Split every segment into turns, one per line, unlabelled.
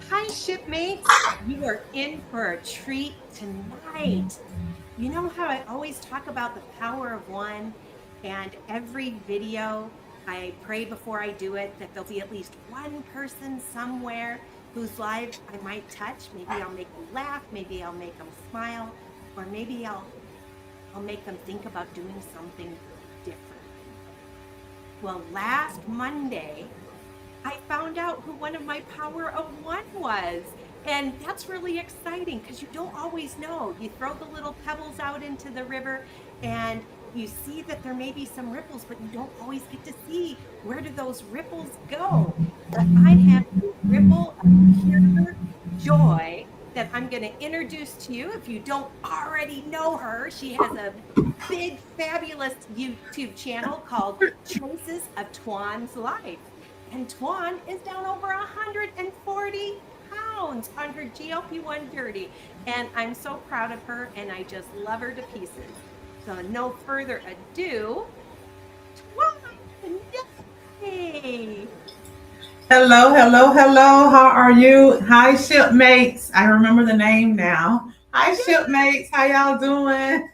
Hi, shipmates. You are in for a treat tonight. You know how I always talk about the power of one, and every video I pray before I do it that there'll be at least one person somewhere whose life I might touch. Maybe I'll make them laugh, maybe I'll make them smile, or maybe I'll make them think about doing something differently. Well, last Monday, I found out who one of my power of one was. And that's really exciting because you don't always know. You throw the little pebbles out into the river and you see that there may be some ripples, but you don't always get to see where do those ripples go. But I have a ripple of pure joy that I'm going to introduce to you. If you don't already know her, she has a big, fabulous YouTube channel called Choices of Twaun's Life. And Twaun is down over 140 pounds on her GLP-1 journey. And I'm so proud of her and I just love her to pieces. So no further ado, Twaun, yay!
Hello, hello, hello. How are you? Hi, Shipmates. I remember the name now. Hi, Shipmates. How y'all doing?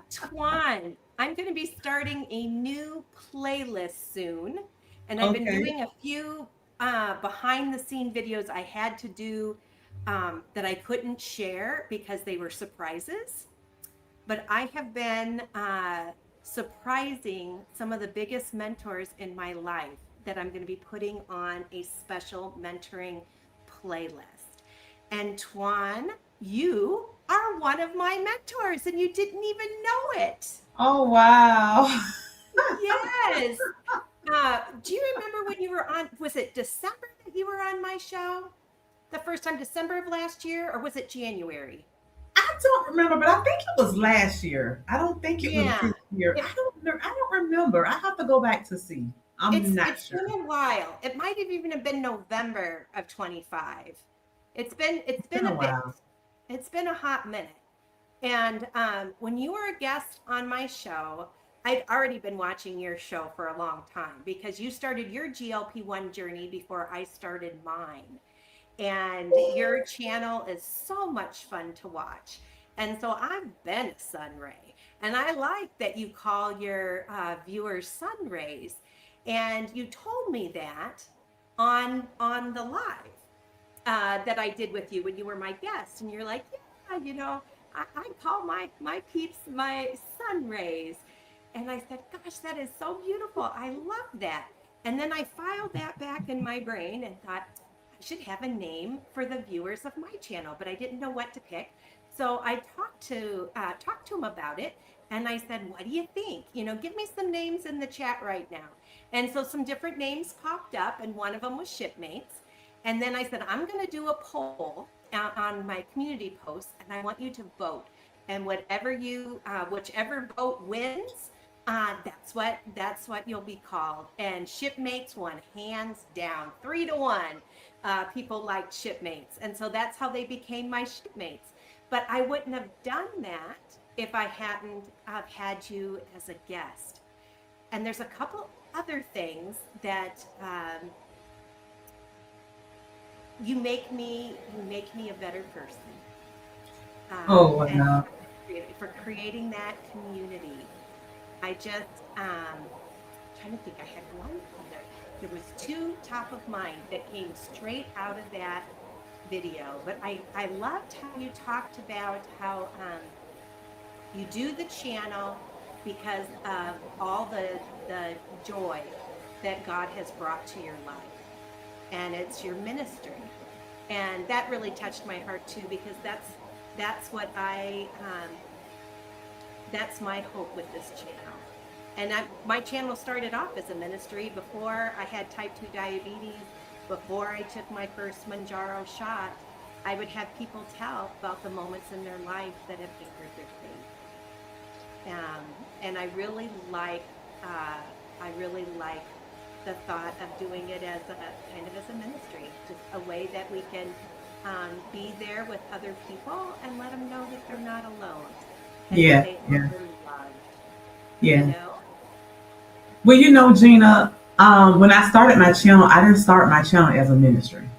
Twaun, I'm going to be starting a new playlist soon. And I've been
Okay.
doing a few behind the scene videos I had to do that I couldn't share because they were surprises. But I have been surprising some of the biggest mentors in my life that I'm going to be putting on a special mentoring playlist. And Twaun, you are one of my mentors and you didn't even know it.
Oh, wow.
Yes. Do you remember when you were on, was it December that you were on my show? The first time, December of last year, or was it January?
I don't remember, but I think it was last year. I don't think it was
Yeah.
this year.
It,
I don't remember. I have to go back to see. I'm not
it's
sure.
been a while. It might have even been November of 25. It's
It's been
been
a
a bit.
while.
It's been a hot minute. And when you were a guest on my show, I'd already been watching your show for a long time because you started your GLP-1 journey before I started mine. And your channel is so much fun to watch. And so I've been a Sunray. And I like that you call your viewers Sunrays. And you told me that on the live that I did with you when you were my guest. And you're like, yeah, I call my peeps my Sunrays. And I said, gosh, that is so beautiful. I love that. And then I filed that back in my brain and thought, I should have a name for the viewers of my channel, but I didn't know what to pick. So I talked to him about it, and I said, "What do you think? Give me some names in the chat right now." And so some different names popped up, and one of them was Shipmates. And then I said, "I'm going to do a poll on my community post, and I want you to vote. And whichever vote wins, that's what you'll be called." And Shipmates won hands down, 3-1. People liked Shipmates, and so that's how they became my Shipmates. But I wouldn't have done that if I hadn't had you as a guest. And there's a couple other things that you make me a better person.
Oh,
And
wow.
for creating that community. I just trying to think. I had one other. There was two top of mind that came straight out of that video. But I loved how you talked about how you do the channel because of all the joy that God has brought to your life, and it's your ministry, and that really touched my heart too because that's what that's my hope with this channel. And my channel started off as a ministry before I had type 2 diabetes, before I took my first Mounjaro shot. I would have people tell about the moments in their life that have anchored their faith. And I really like the thought of doing it as a kind of as a ministry, just a way that we can be there with other people and let them know that they're not alone and that
Yeah,
they
yeah,
are loved, you
yeah.
know?
Well, Gina, when I started my channel, I didn't start my channel as a ministry.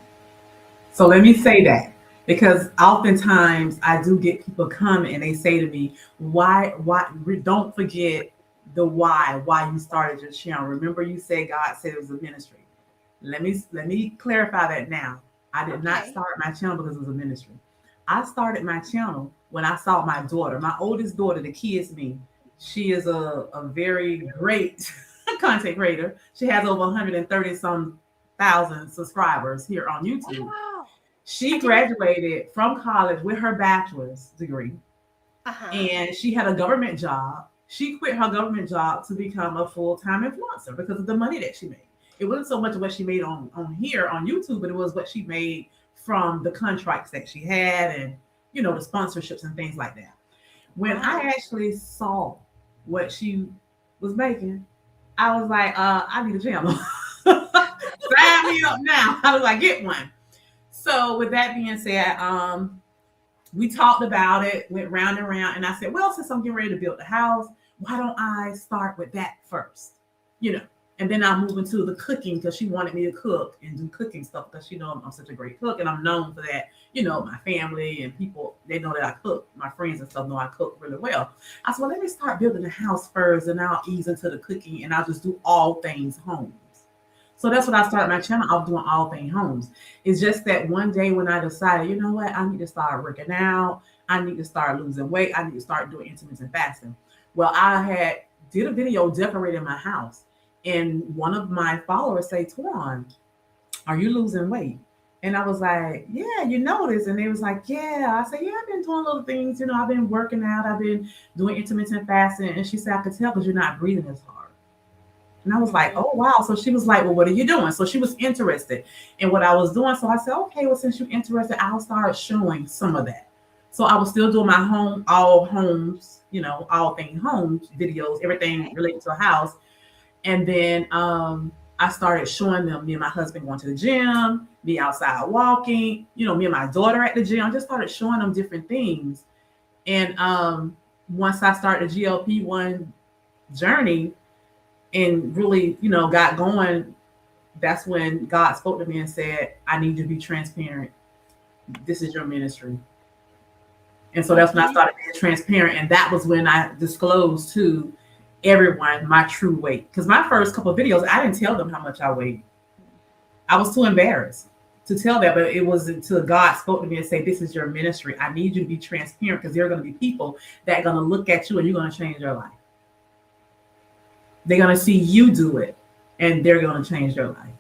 So let me say that because oftentimes I do get people come and they say to me, don't forget the why you started your channel. Remember you said God said it was a ministry. Let me clarify that now. I did not
Okay.
start my channel because it was a ministry. I started my channel when I saw my daughter, my oldest daughter, the kid's me. She is a very great content creator. She has over 130 some thousand subscribers here on YouTube.
Wow. I
She
didn't.
graduated from college with her bachelor's degree,
Uh-huh.
and she had a government job. She quit her government job to become a full-time influencer because of the money that she made. It wasn't so much what she made on here on YouTube, but it was what she made from the contracts that she had and the sponsorships and things like that. When I
Wow.
actually saw what she was making, I was like, I need a channel. Sign me up now. I was like, get one. So with that being said, we talked about it, went round and round, and I said, well, since I'm getting ready to build the house, why don't I start with that first? You know, and then I'll move into the cooking because she wanted me to cook and do cooking stuff because she know I'm such a great cook and I'm known for that. My family and people, they know that I cook. My friends and stuff know I cook really well. I said, well, let me start building the house first and I'll ease into the cooking and I'll just do all things homes. So that's what I started my channel off doing, all things homes. It's just that one day when I decided, you know what, I need to start working out. I need to start losing weight. I need to start doing intermittent fasting. Well, I did a video decorating my house, and one of my followers say, Twaun, are you losing weight? And I was like, yeah, you notice. And they was like, yeah. I said, yeah, I've been doing little things. I've been working out. I've been doing intermittent fasting. And she said, I could tell because you're not breathing as hard. And I was like,
Mhm.
oh, wow. So she was like, well, what are you doing? So she was interested in what I was doing. So I said, okay, well, since you're interested, I'll start showing some of that. So I was still doing my all homes, all things homes videos, everything
Okay.
related to a house. And then I started showing them me and my husband going to the gym, me outside walking, me and my daughter at the gym. I just started showing them different things. And once I started the GLP-1 journey, and really, got going, that's when God spoke to me and said, I need you to be transparent. This is your ministry. And so that's when I
Mhm.
started being transparent. And that was when I disclosed to everyone my true weight. Because my first couple of videos, I didn't tell them how much I weighed. I was too embarrassed to tell that, but it was until God spoke to me and say, this is your ministry. I need you to be transparent because there are going to be people that are going to look at you and you're going to change their life. They're going to see you do it and they're going to change their life.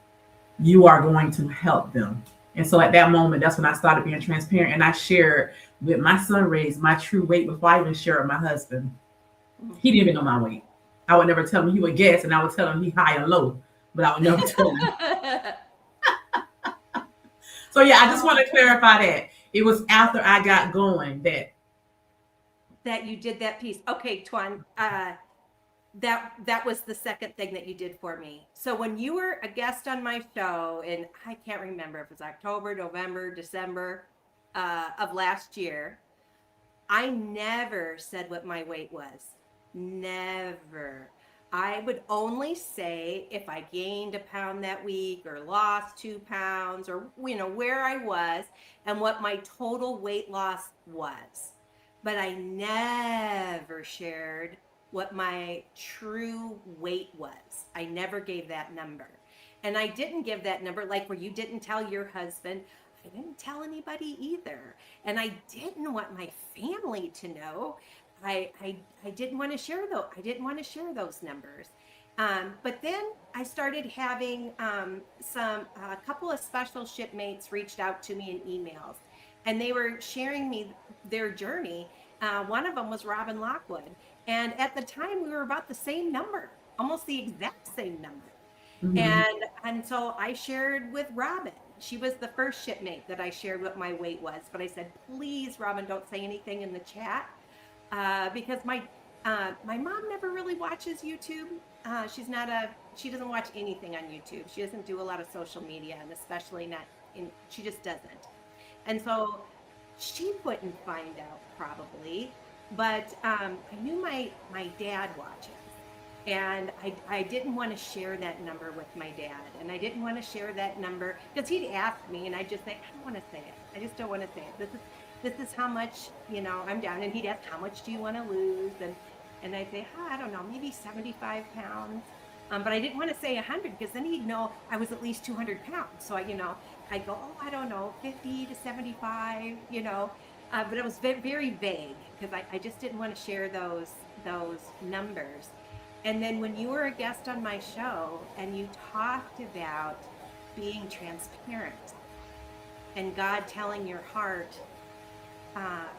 You are going to help them. And so at that moment, that's when I started being transparent. And I shared with my Sunrays my true weight before I even shared with my husband. He didn't even know my weight. I would never tell him. He would guess, and I would tell him he high and low, but I would never tell him. So yeah, I just want to clarify that. It was after I got going
That you did that piece. Okay, Twaun. That was the second thing that you did for me. So when you were a guest on my show, and I can't remember if it was October, November, December of last year, I never said what my weight was. Never. I would only say if I gained a pound that week or lost 2 pounds or, where I was and what my total weight loss was. But I never shared what my true weight was. I never gave that number. And I didn't give that number like where you didn't tell your husband. I didn't tell anybody either. And I didn't want my family to know. I didn't want to share those. I didn't want to share those numbers. But then I started having a couple of special shipmates reached out to me in emails, and they were sharing me their journey. One of them was Robin Lockwood, and at the time we were about the same number, almost the exact same number.
mm-hmm.
And so I shared with Robin. She was the first shipmate that I shared what my weight was. But I said, please, Robin, don't say anything in the chat because my mom never really watches YouTube. She doesn't watch anything on YouTube. She doesn't do a lot of social media, and especially not in. She just doesn't. And so she wouldn't find out probably. But I knew my dad watches. And I didn't want to share that number with my dad. And I didn't want to share that number because he'd ask me and I'd just say, I don't want to say it. I just don't want to say it. This is how much, you know, I'm down. And he'd ask, how much do you want to lose? And I'd say, I don't know, maybe 75 pounds. But I didn't want to say 100 because then he'd know I was at least 200 pounds. So I'd go, oh, I don't know, 50 to 75, you know. But it was very vague because I just didn't want to share those numbers. And then when you were a guest on my show and you talked about being transparent and God telling your heart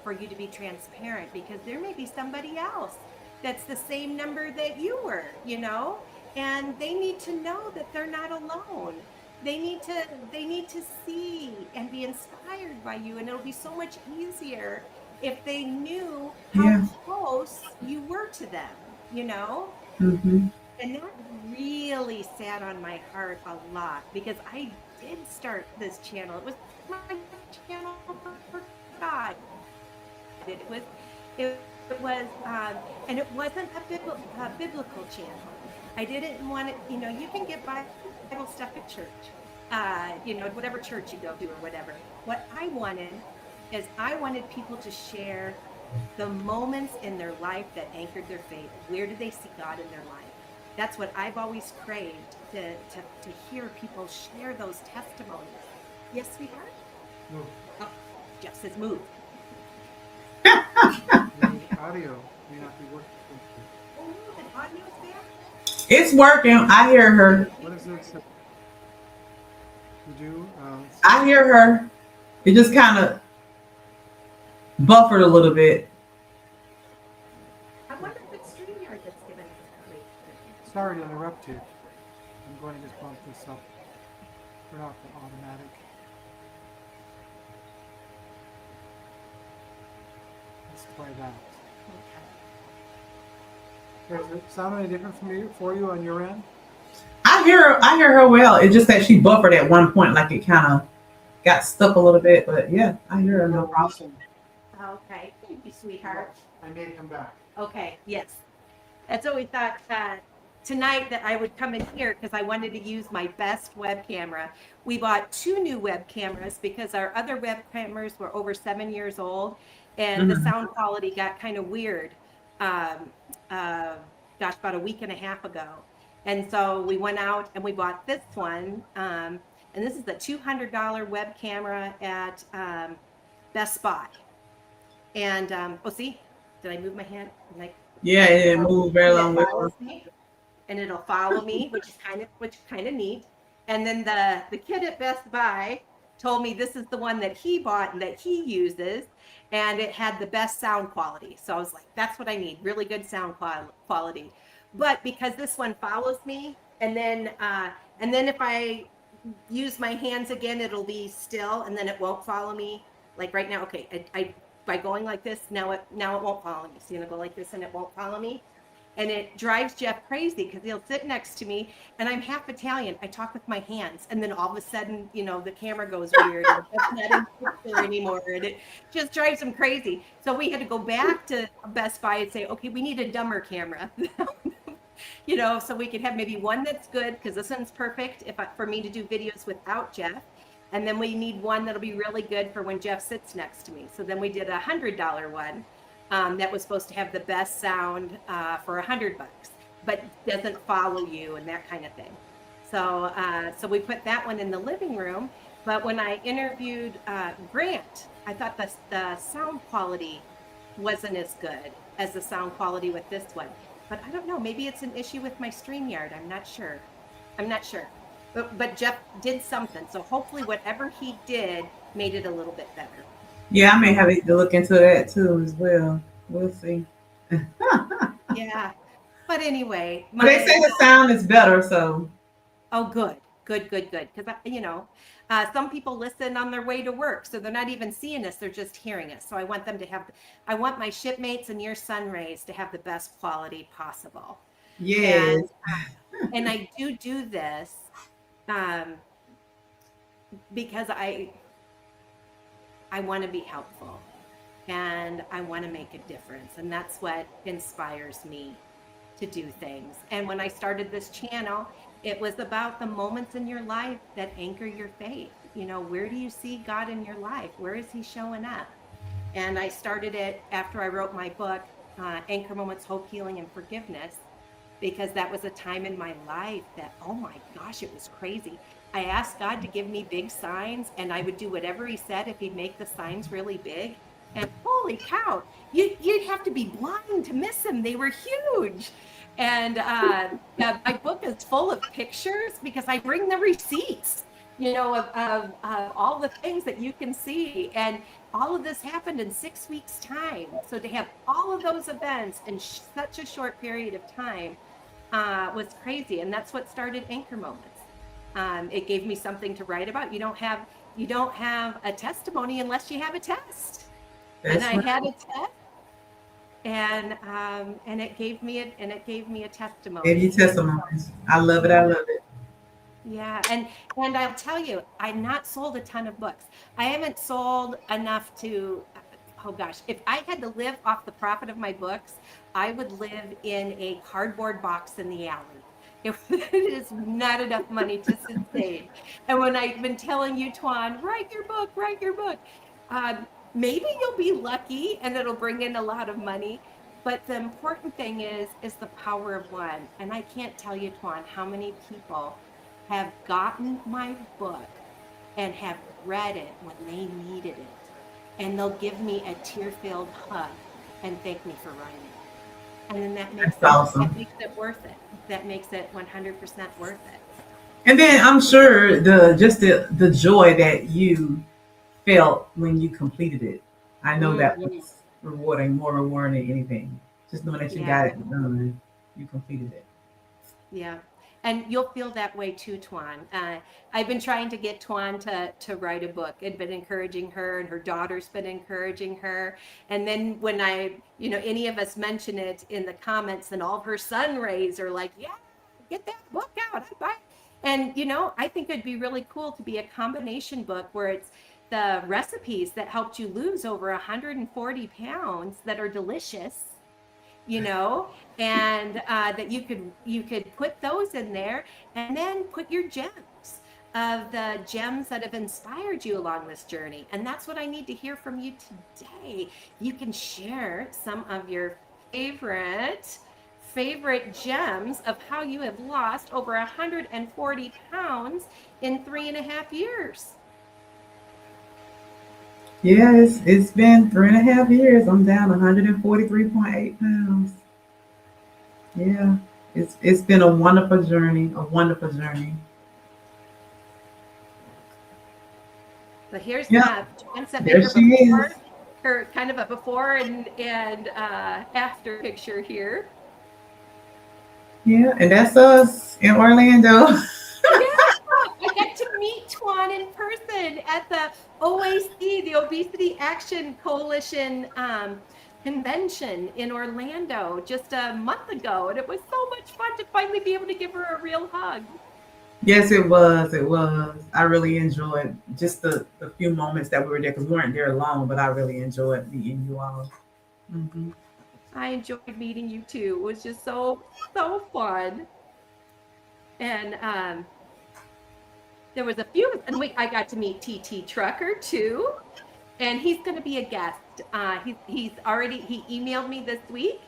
for you to be transparent, because there may be somebody else that's the same number that you were, you know, and they need to know that they're not alone. They need to see and be inspired by you, and it'll be so much easier if they knew how close you were to them, you know?
Mm-hmm.
And that really sat on my heart a lot because I did start this channel. It was my channel for God. It was, and it wasn't a biblical channel. I didn't want it, you know, you can get Bible stuff at church, you know, whatever church you go to or whatever. What I wanted is I wanted people to share the moments in their life that anchored their faith. Where did they see God in their life? That's what I've always craved, to hear people share those testimonies. Yes, sweetheart?
Move.
Oh, Jeff says move.
The audio may not be working.
Oh, no, the audio's there?
It's working. I hear her.
What is it? You do?
I hear her. It just kind of buffered a little bit.
I wonder if it's StreamYard that's giving us a great.
Sorry to interrupt you. I'm going to just bump this up. Turn off the automatic. Let's try that. Does it sound any different for you on your end?
I hear her well. It's just that she buffered at one point, like it kind of got stuck a little bit. But yeah, I hear her no problem.
Awesome.
Okay, thank you, sweetheart.
I may come back.
Okay, yes. That's what we thought tonight, that I would come in here because I wanted to use my best web camera. We bought 2 new web cameras because our other web cameras were over 7 years old, and the sound quality got kind of weird. About a week and a half ago. And so we went out and we bought this one. And this is the $200 web camera at Best Buy. And see, did I move my hand?
Yeah, it moved very long way.
And it'll follow me, which is kind of neat. And then the kid at Best Buy told me this is the one that he bought and that he uses, and it had the best sound quality. So I was like, that's what I need, really good sound quality. But because this one follows me, and then if I use my hands again, it'll be still, and then it won't follow me. Like right now, okay, I by going like this, now it won't follow me. So I'm gonna go like this and it won't follow me. And it drives Jeff crazy because he'll sit next to me, and I'm half Italian. I talk with my hands, and then all of a sudden, you know, the camera goes weird, and it's not in picture anymore, and it just drives him crazy. So we had to go back to Best Buy and say, okay, we need a dumber camera, you know, so we could have maybe one that's good because this one's perfect for me to do videos without Jeff, and then we need one that'll be really good for when Jeff sits next to me. So then we did a $100 one. That was supposed to have the best sound for $100, but doesn't follow you and that kind of thing. So we put that one in the living room. But when I interviewed Grant, I thought the sound quality wasn't as good as the sound quality with this one. But I don't know, maybe it's an issue with my StreamYard. I'm not sure. But Jeff did something. So hopefully whatever he did made it a little bit better.
Yeah, I may have to look into that too as well. We'll see.
Yeah, but anyway,
But they say the sound is better, so.
Oh, good. Because you know, some people listen on their way to work, so they're not even seeing us; they're just hearing us. So I want them to have. I want my Shipmates and your Sunrays to have the best quality possible.
Yes.
And I do this because I want to be helpful. And I want to make a difference. And that's what inspires me to do things. And when I started this channel, it was about the moments in your life that anchor your faith. You know, where do you see God in your life? Where is he showing up? And I started it after I wrote my book, Anchor Moments, Hope, Healing, and Forgiveness, because that was a time in my life that, oh my gosh, it was crazy. I asked God to give me big signs, and I would do whatever he said if he'd make the signs really big. And holy cow, you'd have to be blind to miss them. They were huge. And my book is full of pictures because I bring the receipts, you know, of all the things that you can see. And all of this happened in 6 weeks' time. So to have all of those events in such a short period of time was crazy. And that's what started Anchor Moments. It gave me something to write about. You don't have a testimony unless you have a test.
That's
and I
right.
had a test, and it gave me a testimony.
Give you testimonies. I love it. I love it.
Yeah, and I'll tell you, I've not sold a ton of books. I haven't sold enough to, oh gosh, if I had to live off the profit of my books, I would live in a cardboard box in the alley. It is not enough money to sustain. And when I've been telling you, Twaun, write your book, maybe you'll be lucky and it'll bring in a lot of money. But the important thing is the power of one. And I can't tell you, Twaun, how many people have gotten my book and have read it when they needed it. And they'll give me a tear-filled hug and thank me for writing it. And then that makes
awesome.
it worth it. That makes it 100% worth it.
And then I'm sure the joy that you felt when you completed it. I know that was rewarding, more rewarding than anything. Just knowing that you got it done, you completed it.
Yeah. And you'll feel that way too, Twaun. I've been trying to get Twaun to write a book. I've been encouraging her, and her daughter's been encouraging her. And then when any of us mention it in the comments, and all of her Sunrays are like, yeah, get that book out. I buy it. And, I think it'd be really cool to be a combination book where it's the recipes that helped you lose over 140 pounds that are delicious, and that you could put those in there, and then put your gems of the gems that have inspired you along this journey. And that's what I need to hear from you today. You can share some of your favorite gems of how you have lost over 140 pounds in 3.5 years.
Yeah, it's been 3.5 years. I'm down 143.8 pounds. Yeah, it's been a wonderful journey.
But here's
there she is.
Her kind of a before and after picture here.
Yeah, and that's us in Orlando.
I got to meet Twaun in person at the OAC, the Obesity Action Coalition convention in Orlando just a month ago. And it was so much fun to finally be able to give her a real hug.
Yes, it was. I really enjoyed just the few moments that we were there, because we weren't there long, but I really enjoyed meeting you all. Mm-hmm.
I enjoyed meeting you too. It was just so fun. And there was a few, and I got to meet TT Trucker too, and he's going to be a guest. He emailed me this week,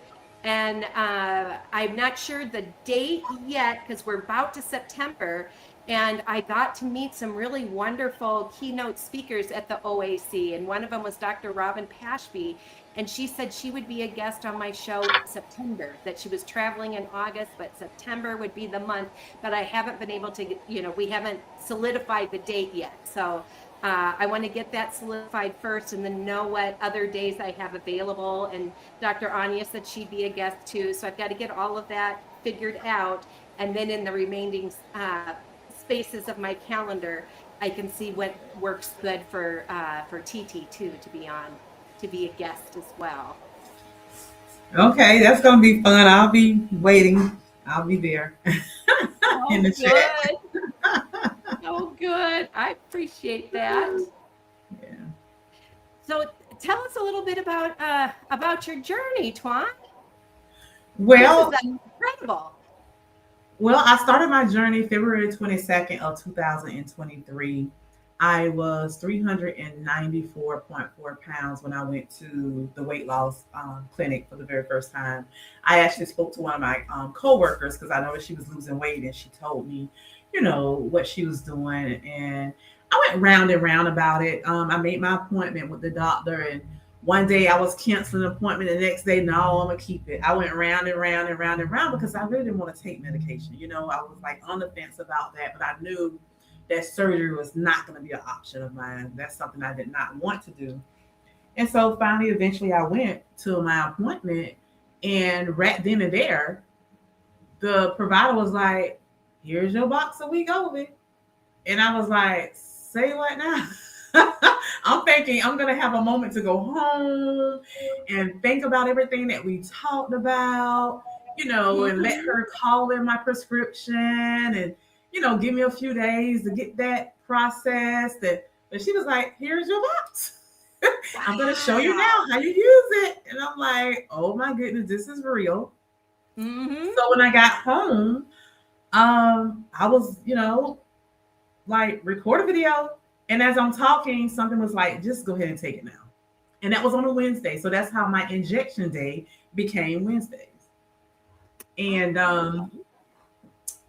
and I'm not sure the date yet because we're about to September. And I got to meet some really wonderful keynote speakers at the OAC, and one of them was Dr. Robin Pashby. And she said she would be a guest on my show in September, that she was traveling in August, but September would be the month. But I haven't been able to, we haven't solidified the date yet. So I want to get that solidified first and then know what other days I have available. And Dr. Anya said she'd be a guest too. So I've got to get all of that figured out. And then in the remaining spaces of my calendar, I can see what works good for TT too, to be a guest as well.
Okay, that's gonna be fun. I'll be waiting. I'll be there in the chat.
Oh, good. I appreciate that.
Yeah.
So, tell us a little bit about your journey, Twaun.
Well,
incredible.
Well, I started my journey February 22nd of 2023. I was 394.4 pounds when I went to the weight loss clinic for the very first time. I actually spoke to one of my coworkers because I noticed she was losing weight, and she told me, what she was doing. And I went round and round about it. I made my appointment with the doctor, and one day I was canceling an appointment. The next day, no, I'm gonna keep it. I went round and round and round and round because I really didn't want to take medication. I was like on the fence about that, but I knew that surgery was not going to be an option of mine. That's something I did not want to do. And so finally, eventually I went to my appointment, and right then and there, the provider was like, here's your box of Wegovy. And I was like, say what now? I'm thinking I'm going to have a moment to go home and think about everything that we talked about, and let her call in my prescription and, give me a few days to get that processed. And she was like, here's your box. I'm going to show you now how you use it. And I'm like, oh my goodness, this is real.
Mm-hmm.
So when I got home, I was, record a video. And as I'm talking, something was like, just go ahead and take it now. And that was on a Wednesday. So that's how my injection day became Wednesdays. And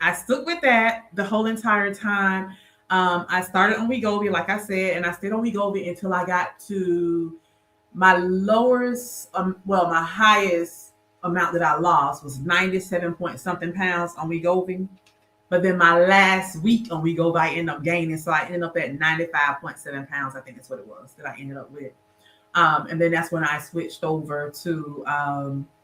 I stuck with that the whole entire time. I started on Wegovy, like I said, and I stayed on Wegovy until I got to my lowest, my highest amount that I lost was 97 point something pounds on Wegovy. But then my last week on Wegovy, I ended up gaining. So I ended up at 95.7 pounds. I think that's what it was that I ended up with. And then that's when I switched over to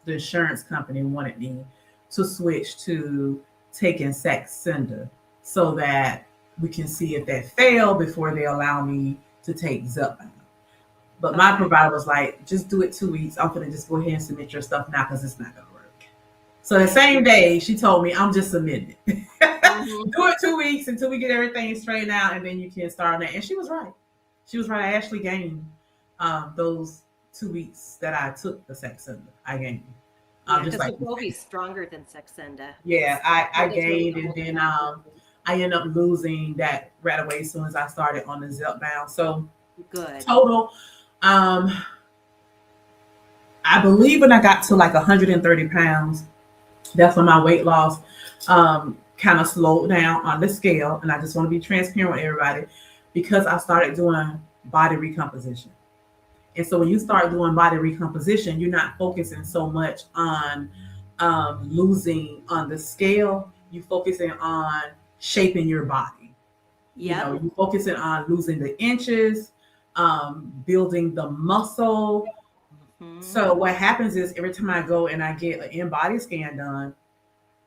the insurance company wanted me to switch to taking Saxenda so that we can see if that failed before they allow me to take Zepbound. But my provider was like, just do it 2 weeks. I'm going to just go ahead and submit your stuff now because it's not going to work. So the same day, she told me, I'm just submitting it. Do it 2 weeks until we get everything straightened out, and then you can start on that. And she was right. She was right. I actually gained those 2 weeks that I took the Saxenda. I gained.
Because Wegovy's stronger than Saxenda.
Yeah, I gained, and then I ended up losing that right away as soon as I started on the Zepbound. So
good.
Total, I believe when I got to like 130 pounds, that's when my weight loss kind of slowed down on the scale. And I just want to be transparent with everybody because I started doing body recomposition. And so when you start doing body recomposition, you're not focusing so much on losing on the scale. You're focusing on shaping your body.
Yeah.
You're focusing on losing the inches, building the muscle. Mm-hmm. So what happens is every time I go and I get an in-body scan done,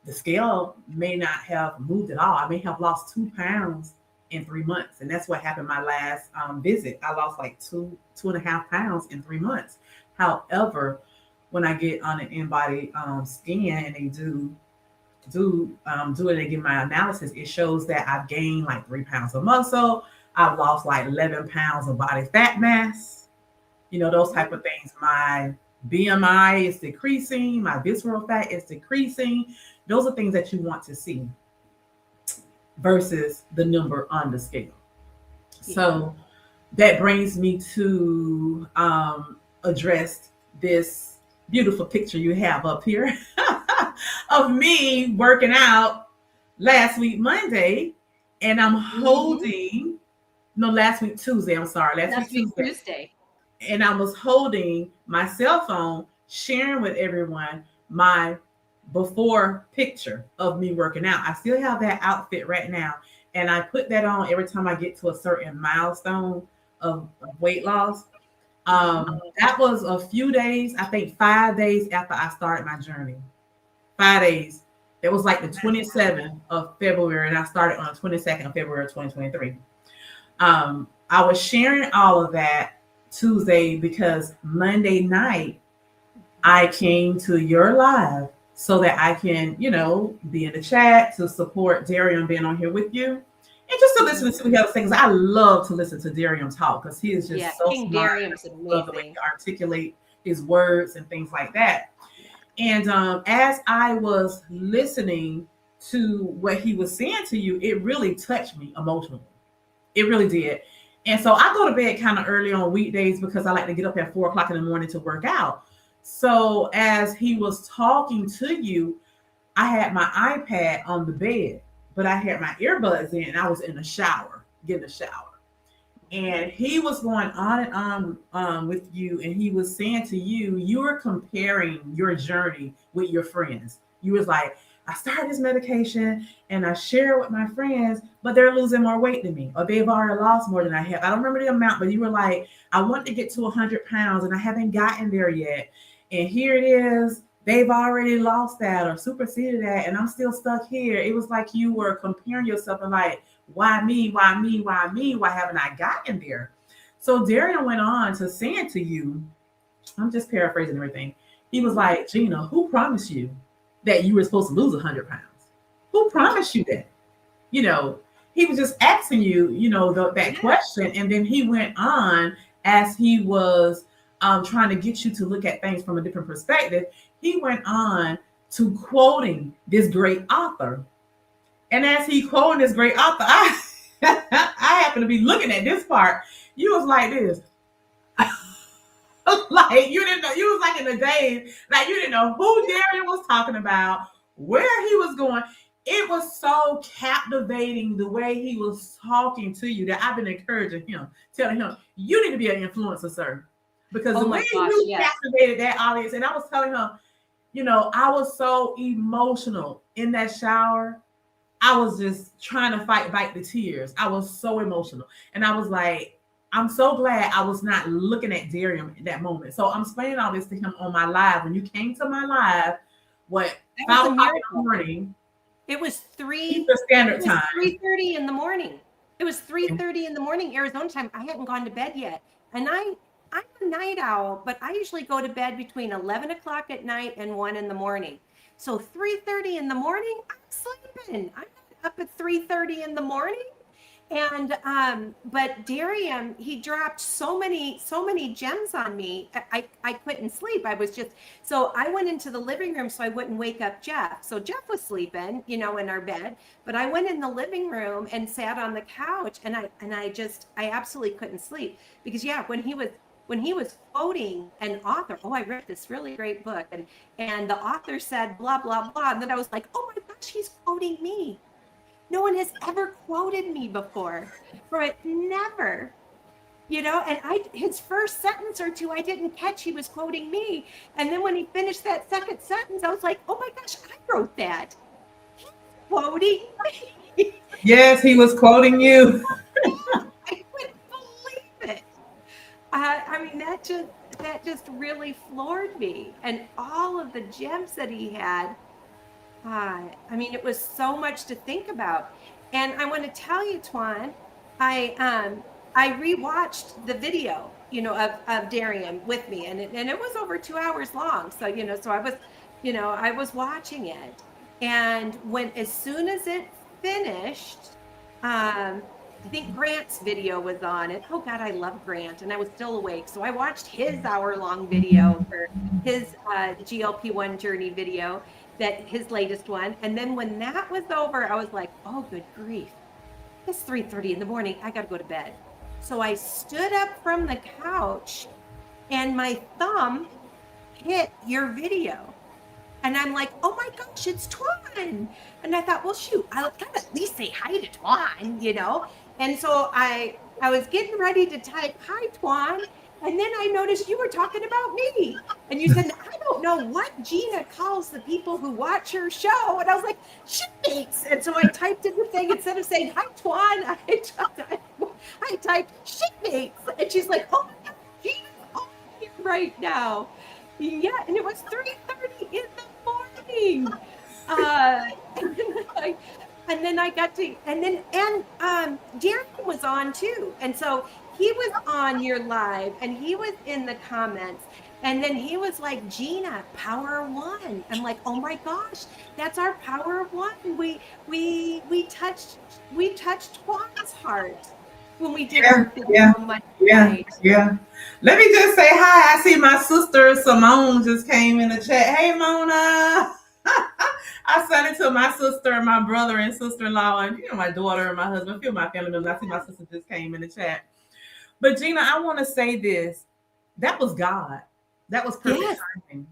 the scale may not have moved at all. I may have lost 2 pounds in 3 months. And that's what happened my last visit. I lost like 2.5 pounds in 3 months. However, when I get on an in-body scan and they do it and give my analysis, it shows that I've gained like 3 pounds of muscle. I've lost like 11 pounds of body fat mass. Those type of things. My BMI is decreasing. My visceral fat is decreasing. Those are things that you want to see versus the number on the scale. Yeah. So that brings me to address this beautiful picture you have up here of me working out last week Monday, and I'm holding last week Tuesday. I'm sorry, last week Tuesday. And I was holding my cell phone, sharing with everyone my before picture of me working out. I still have that outfit right now. And I put that on every time I get to a certain milestone of weight loss. That was a few days, I think 5 days after I started my journey. 5 days. It was like the 27th of February, and I started on the 22nd of February, 2023. I was sharing all of that Tuesday because Monday night I came to your live so that I can, be in the chat to support Dariam being on here with you. And just to listen to what he has to say, because I love to listen to Dariam talk because he is just so
King
smart.
Dariam's amazing.
I love the way he articulate his words and things like that. And as I was listening to what he was saying to you, it really touched me emotionally. It really did. And so I go to bed kind of early on weekdays because I like to get up at 4 o'clock in the morning to work out. So as he was talking to you, I had my iPad on the bed, but I had my earbuds in and I was in the shower, getting a shower. And he was going on and on with you, and he was saying to you, you were comparing your journey with your friends. You was like, I started this medication and I share it with my friends, but they're losing more weight than me, or they've already lost more than I have. I don't remember the amount, but you were like, I want to get to 100 pounds and I haven't gotten there yet. And here it is. They've already lost that or superseded that, and I'm still stuck here. It was like you were comparing yourself and like, why me? Why me? Why me? Why haven't I gotten there? So Darian went on to saying to you, I'm just paraphrasing everything. He was like, Gina, who promised you that you were supposed to lose 100 pounds? Who promised you that? You know, he was just asking you, you know, that question. And then he went on as he was trying to get you to look at things from a different perspective. He went on to quoting this great author. And as he quoted this great author, I happen to be looking at this part. You was like this. Like you didn't know, you was like in the days, like you didn't know who Darian was talking about, where he was going. It was so captivating the way he was talking to you that I've been encouraging him, telling him, you need to be an influencer, sir. Because the way you captivated that audience, and I was telling him, you know, I was so emotional in that shower. I was just trying to fight back the tears. I was so emotional. And I was like, I'm so glad I was not looking at Dariam in that moment. So I'm explaining all this to him on my live. When you came to my live, 5 o'clock in the morning.
It was
standard time.
3:30 in the morning. It was 3:30 in the morning, Arizona time. I hadn't gone to bed yet. And I'm a night owl, but I usually go to bed between 11 o'clock at night and 1 in the morning. So 3:30 in the morning, I'm sleeping. I'm not up at 3:30 in the morning. And but Dariam, he dropped so many gems on me. I couldn't sleep. I was just, so I went into the living room so I wouldn't wake up Jeff. So Jeff was sleeping, you know, in our bed, but I went in the living room and sat on the couch, and I absolutely couldn't sleep because when he was quoting an author, I read this really great book, and the author said blah blah blah, and then I was like, oh my gosh, he's quoting me. No one has ever quoted me before, but never, you know. And his first sentence or two I didn't catch. He was quoting me, and then when he finished that second sentence, I was like, oh my gosh, I wrote that. He's quoting me.
Yes, he was quoting you.
I couldn't believe it. I mean, that just really floored me, and all of the gems that he had. I mean, it was so much to think about. And I want to tell you, Twaun, I rewatched the video, you know, of Dariam with me, and it was over 2 hours long. So, you know, so I was watching it. And as soon as it finished, I think Grant's video was on it. Oh God, I love Grant, and I was still awake. So I watched his hour-long video for his GLP-1 journey video, his latest one. And then when that was over, I was like, oh, good grief. It's 3:30 in the morning. I got to go to bed. So I stood up from the couch and my thumb hit your video. And I'm like, oh my gosh, it's Twaun. And I thought, well, shoot, I'll gotta at least say hi to Twaun, you know? And so I was getting ready to type, hi, Twaun. And then I noticed you were talking about me. And you said, I don't know what Gina calls the people who watch her show. And I was like, Shipmates. And so I typed in the thing, instead of saying, hi, Twaun, I typed Shipmates. And she's like, oh my God, Gina's on here right now. Yeah, and it was 3:30 in the morning. And then I got to, Darian was on too. And so he was on your live and he was in the comments, and then he was like, Gina, power of one. I'm like, oh my gosh, that's our power of one. We touched Twaun's heart. when we did
Yeah,
our
yeah,
Monday
yeah,
night.
yeah. Let me just say hi. I see my sister Simone just came in the chat. Hey, Mona. I sent it to my sister and my brother and sister-in-law and my daughter and my husband, a few of my family members. I see my sister just came in the chat. But Gina, I want to say this. That was God. That was perfect
Yes.
timing.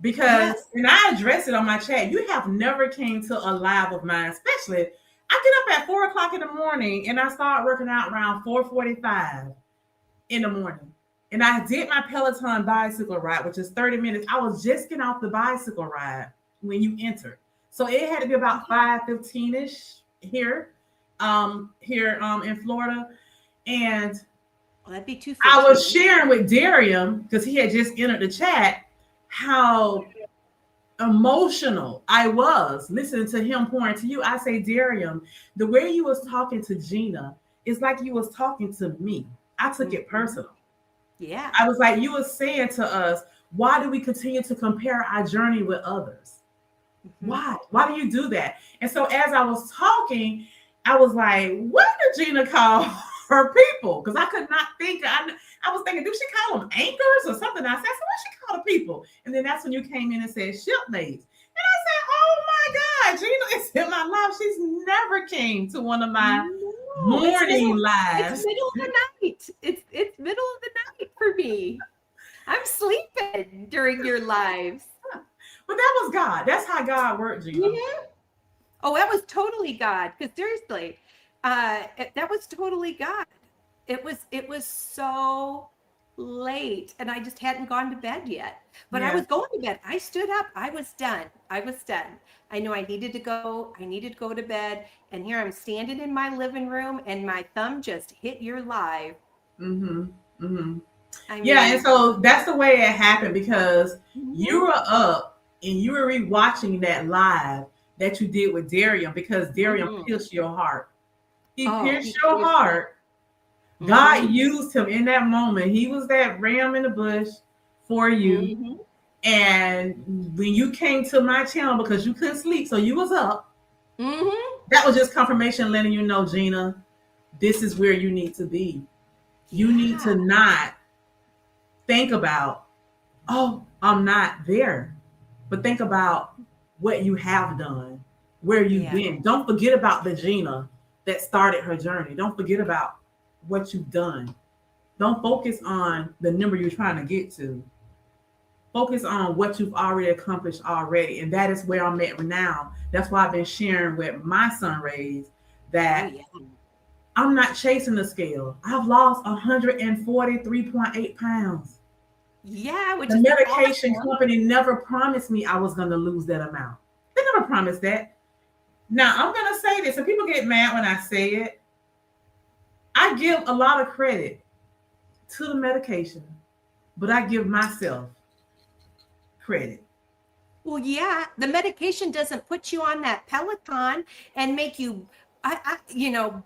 Because,
Yes.
and I addressed it on my chat, you have never came to a live of mine, especially, I get up at 4 o'clock in the morning and I start working out around 4:45 in the morning. And I did my Peloton bicycle ride, which is 30 minutes. I was just getting off the bicycle ride when you entered. So it had to be about 5:15-ish here in Florida. And
Well, that'd be 2:15.
I was sharing with Dariam, because he had just entered the chat, how emotional I was listening to him pouring to you. I say, Dariam, the way you was talking to Gina is like you was talking to me. I took it personal.
Yeah.
I was like, you was saying to us, why do we continue to compare our journey with others? Why? Why do you do that? And so as I was talking, I was like, what did Gina call her people? Because I could not think. I was thinking, do she call them anchors or something? I said, so what she call the people? And then that's when you came in and said shipmates. And I said, oh my God, Gina is in my life. She's never came to one of my morning lives.
It's middle of the night. It's middle of the night for me. I'm sleeping during your lives.
But that was God. That's how God worked, Gina.
Yeah. Oh, that was totally God. Because seriously, that was totally God. It was so late, and I just hadn't gone to bed yet. But I was going to bed. I stood up. I was done. I knew I needed to go. I needed to go to bed. And here I'm standing in my living room, and my thumb just hit your live.
Mm-hmm. Mm-hmm.
I mean,
Yeah, and so that's the way it happened, because you were up and you were rewatching that live that you did with Dariam, because Dariam pierced your heart. He pierced your heart. God used him in that moment. He was that ram in the bush for you. And when you came to my channel, because you couldn't sleep, so you was up. That was just confirmation letting you know, Gina, this is where you need to be. You need to not think about, oh, I'm not there. But think about what you have done, where you've been. Don't forget about the Gina that started her journey. Don't forget about what you've done. Don't focus on the number you're trying to get to. Focus on what you've already accomplished already. And that is where I'm at now. That's why I've been sharing with my Sunrays that I'm not chasing the scale. I've lost 143.8 pounds.
Yeah, which
the
is
medication
awesome.
company never promised me I was going to lose that amount. They never promised that. Now, I'm going to say this, and people get mad when I say it. I give a lot of credit to the medication, but I give myself credit.
Well, yeah, the medication doesn't put you on that Peloton and make you,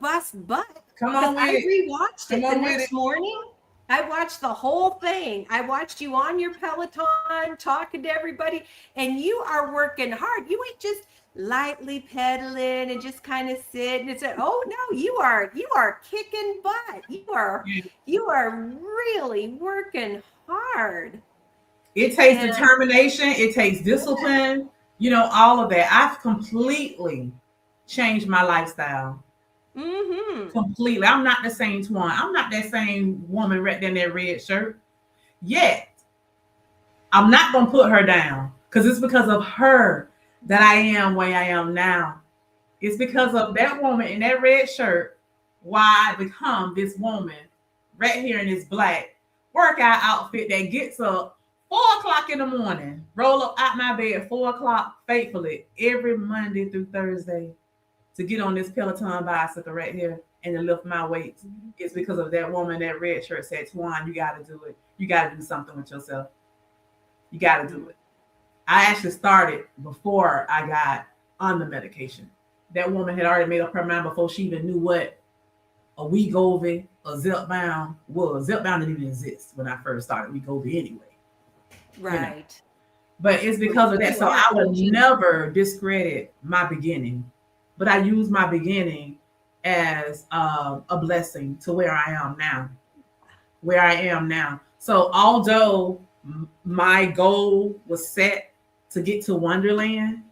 bust butt.
Come on with
I
it.
rewatched it the next morning. I watched the whole thing. I watched you on your Peloton talking to everybody, and you are working hard. You ain't just lightly pedaling and just kind of sitting and say, "Oh no, you are kicking butt. You are really working hard."
It takes determination. It takes discipline. All of that. I've completely changed my lifestyle. Completely. I'm not the same Twaun. I'm not that same woman right there in that red shirt. Yet, I'm not going to put her down, because it's because of her that I am where I am now. It's because of that woman in that red shirt why I become this woman right here in this black workout outfit that gets up 4 o'clock in the morning, roll up out my bed at 4 o'clock faithfully every Monday through Thursday to get on this Peloton bicycle right here and to lift my weights. It's because of that woman, that red shirt said, Twaun, you got to do it. You got to do something with yourself. You got to do it. I actually started before I got on the medication. That woman had already made up her mind before she even knew what a Wegovy or Zepbound was. Zepbound didn't even exist when I first started Wegovy anyway.
Right.
But it's because of that. So I would never discredit my beginning, but I use my beginning as a blessing to where I am now. So although my goal was set to get to Wonderland,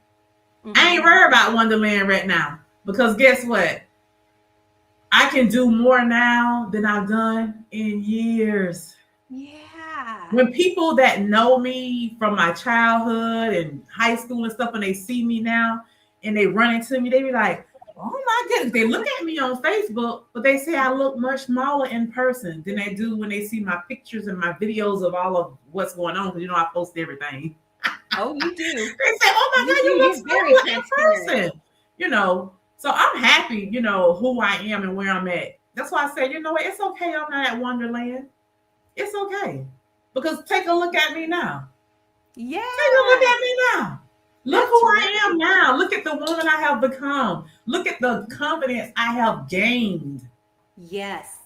I ain't worried about Wonderland right now, because guess what? I can do more now than I've done in years.
Yeah.
When people that know me from my childhood and high school and stuff, when they see me now and they run into me, they be like, oh my goodness. They look at me on Facebook, but they say I look much smaller in person than they do when they see my pictures and my videos of all of what's going on. Because you know I post everything.
Oh, you do.
They say, oh my God, you look smaller in person. You know, so I'm happy, you know, who I am and where I'm at. That's why I say, you know what, it's okay I'm not at Wonderland. It's okay. Because take a look at me now.
Yeah.
Take a look at me now. Look who I am now. Look at the woman I have become. Look at the confidence I have gained.
Yes.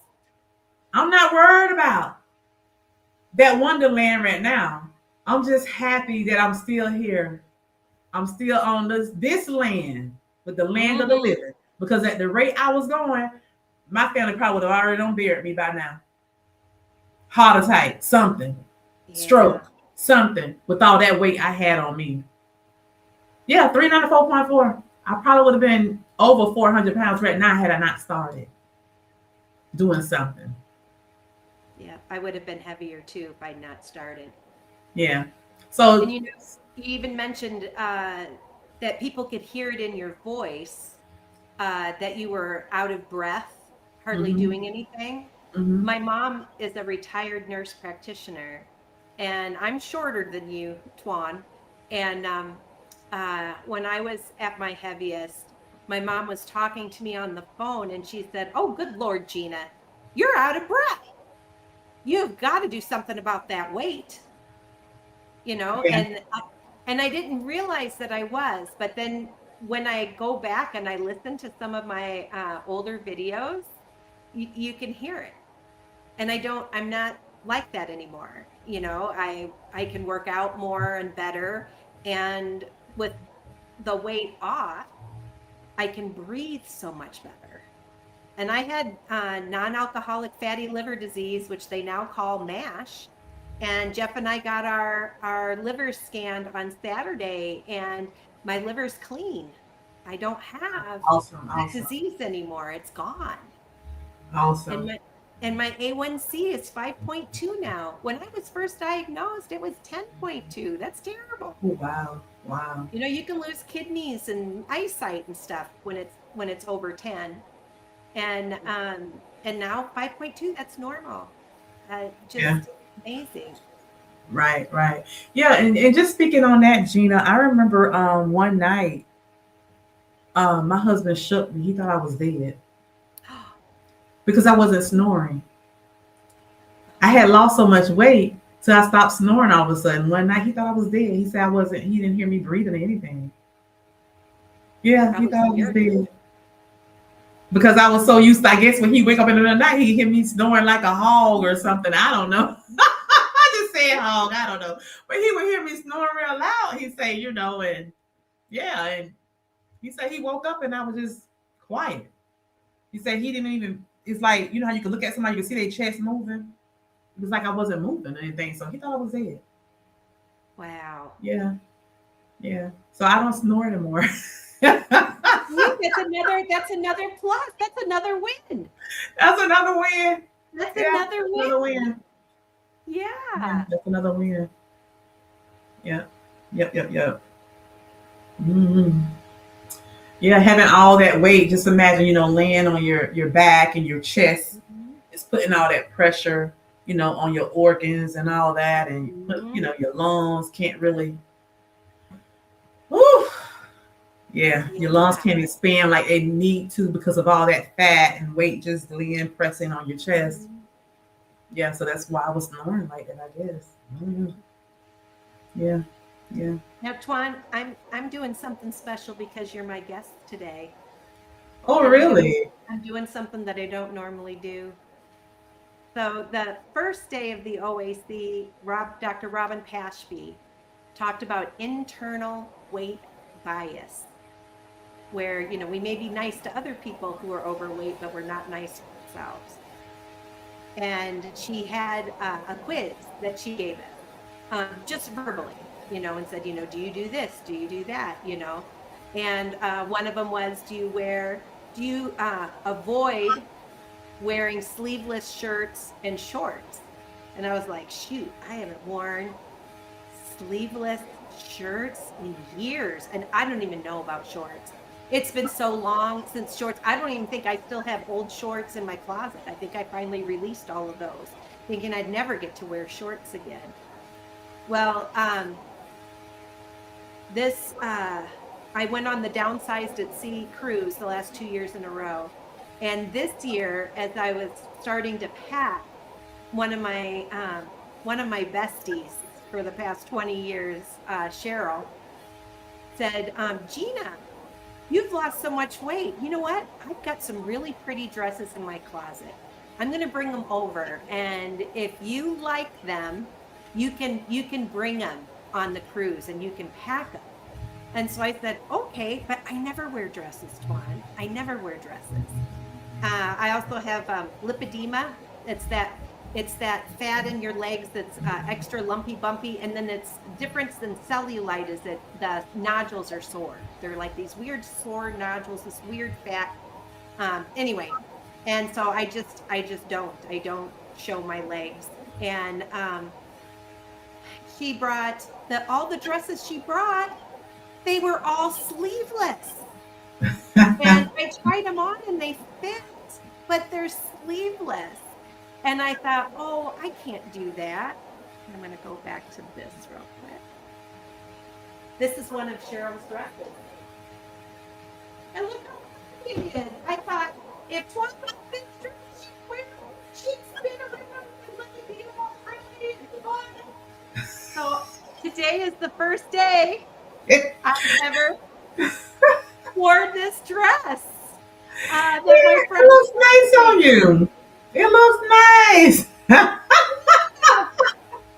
I'm not worried about that Wonderland right now. I'm just happy that I'm still here. I'm still on this land, with the land of the living. Because at the rate I was going, my family probably would have already done buried me by now. Heart attack, something. Stroke, something, with all that weight I had on me. Yeah, 394.4. I probably would have been over 400 pounds right now had I not started doing something.
Yeah, I would have been heavier too if I'd not started.
Yeah. So,
and you know, you even mentioned that people could hear it in your voice, that you were out of breath, hardly doing anything. My mom is a retired nurse practitioner, and I'm shorter than you, Twaun. And when I was at my heaviest, my mom was talking to me on the phone, and she said, "Oh, good Lord, Gina, you're out of breath. You've got to do something about that weight." You know, and I didn't realize that I was, but then when I go back and I listen to some of my older videos, you can hear it. And I'm not like that anymore. You know, I can work out more and better. And with the weight off, I can breathe so much better. And I had non-alcoholic fatty liver disease, which they now call MASH. And Jeff and I got our livers scanned on Saturday, and my liver's clean. I don't have that disease anymore. It's gone.
Awesome.
And my A1C is 5.2 now. When I was first diagnosed, it was 10.2. That's terrible.
Oh, wow. Wow.
You know, you can lose kidneys and eyesight and stuff when it's over 10. And now 5.2, that's normal. Amazing.
Right. Yeah, and just speaking on that, Gina, I remember one night, my husband shook me. He thought I was dead because I wasn't snoring. I had lost so much weight, so I stopped snoring all of a sudden. One night he thought I was dead. He said he didn't hear me breathing or anything. Yeah, he thought I was dead. Because I was so used to, I guess when he wake up in the middle of the night, he hear me snoring like a hog or something. I don't know. I just said hog. I don't know. But he would hear me snoring real loud. He say, you know, and he said he woke up and I was just quiet. He said he didn't even, it's like, you know how you can look at somebody, you can see their chest moving. It was like I wasn't moving or anything. So he thought I was dead.
Wow.
Yeah. So I don't snore anymore.
That's another plus. That's another win.
That's another win.
That's another win. Yeah.
That's another win. Yeah. Yep. Mm-hmm. Yeah, having all that weight, just imagine, you know, laying on your back and your chest. It's putting all that pressure, you know, on your organs and all that. And, you know, your lungs can't really. Whew. Yeah, your lungs can't expand like they need to because of all that fat and weight just laying, pressing on your chest. Yeah, so that's why I was snoring like that, I guess. Yeah.
Now, Twaun, I'm doing something special because you're my guest today.
Oh, really?
I'm doing something that I don't normally do. So the first day of the OAC, Dr. Robin Pashby talked about internal weight bias. where, you know, we may be nice to other people who are overweight, but we're not nice to ourselves. And she had a quiz that she gave us, just verbally, you know, and said, you know, do you do this? Do you do that? You know, and one of them was, do you avoid wearing sleeveless shirts and shorts? And I was like, shoot, I haven't worn sleeveless shirts in years, and I don't even know about shorts. It's been so long since shorts. I don't even think I still have old shorts in my closet. I think I finally released all of those, thinking I'd never get to wear shorts again. Well, I went on the Downsized at Sea cruise the last 2 years in a row. And this year, as I was starting to pack, one of my besties for the past 20 years, Cheryl, said, Gina, you've lost so much weight. You know what? I've got some really pretty dresses in my closet. I'm going to bring them over. And if you like them, you can bring them on the cruise and you can pack them. And so I said, okay, but I never wear dresses, Twaun. I never wear dresses. I also have lipedema. It's that fat in your legs that's extra lumpy bumpy, and then it's different than cellulite is that the nodules are sore. They're like these weird sore nodules, this weird fat. Anyway, and so I don't show my legs. And she brought all the dresses she brought, they were all sleeveless. And I tried them on and they fit, but they're sleeveless. And I thought, oh, I can't do that. I'm going to go back to this real quick. This is one of Cheryl's dresses. And look how pretty it is. I thought, if one of this dress she'd spin around and let me be all pretty and fun. So today is the first day I've ever wore this dress. That my friend
it looks nice on you. It looks nice.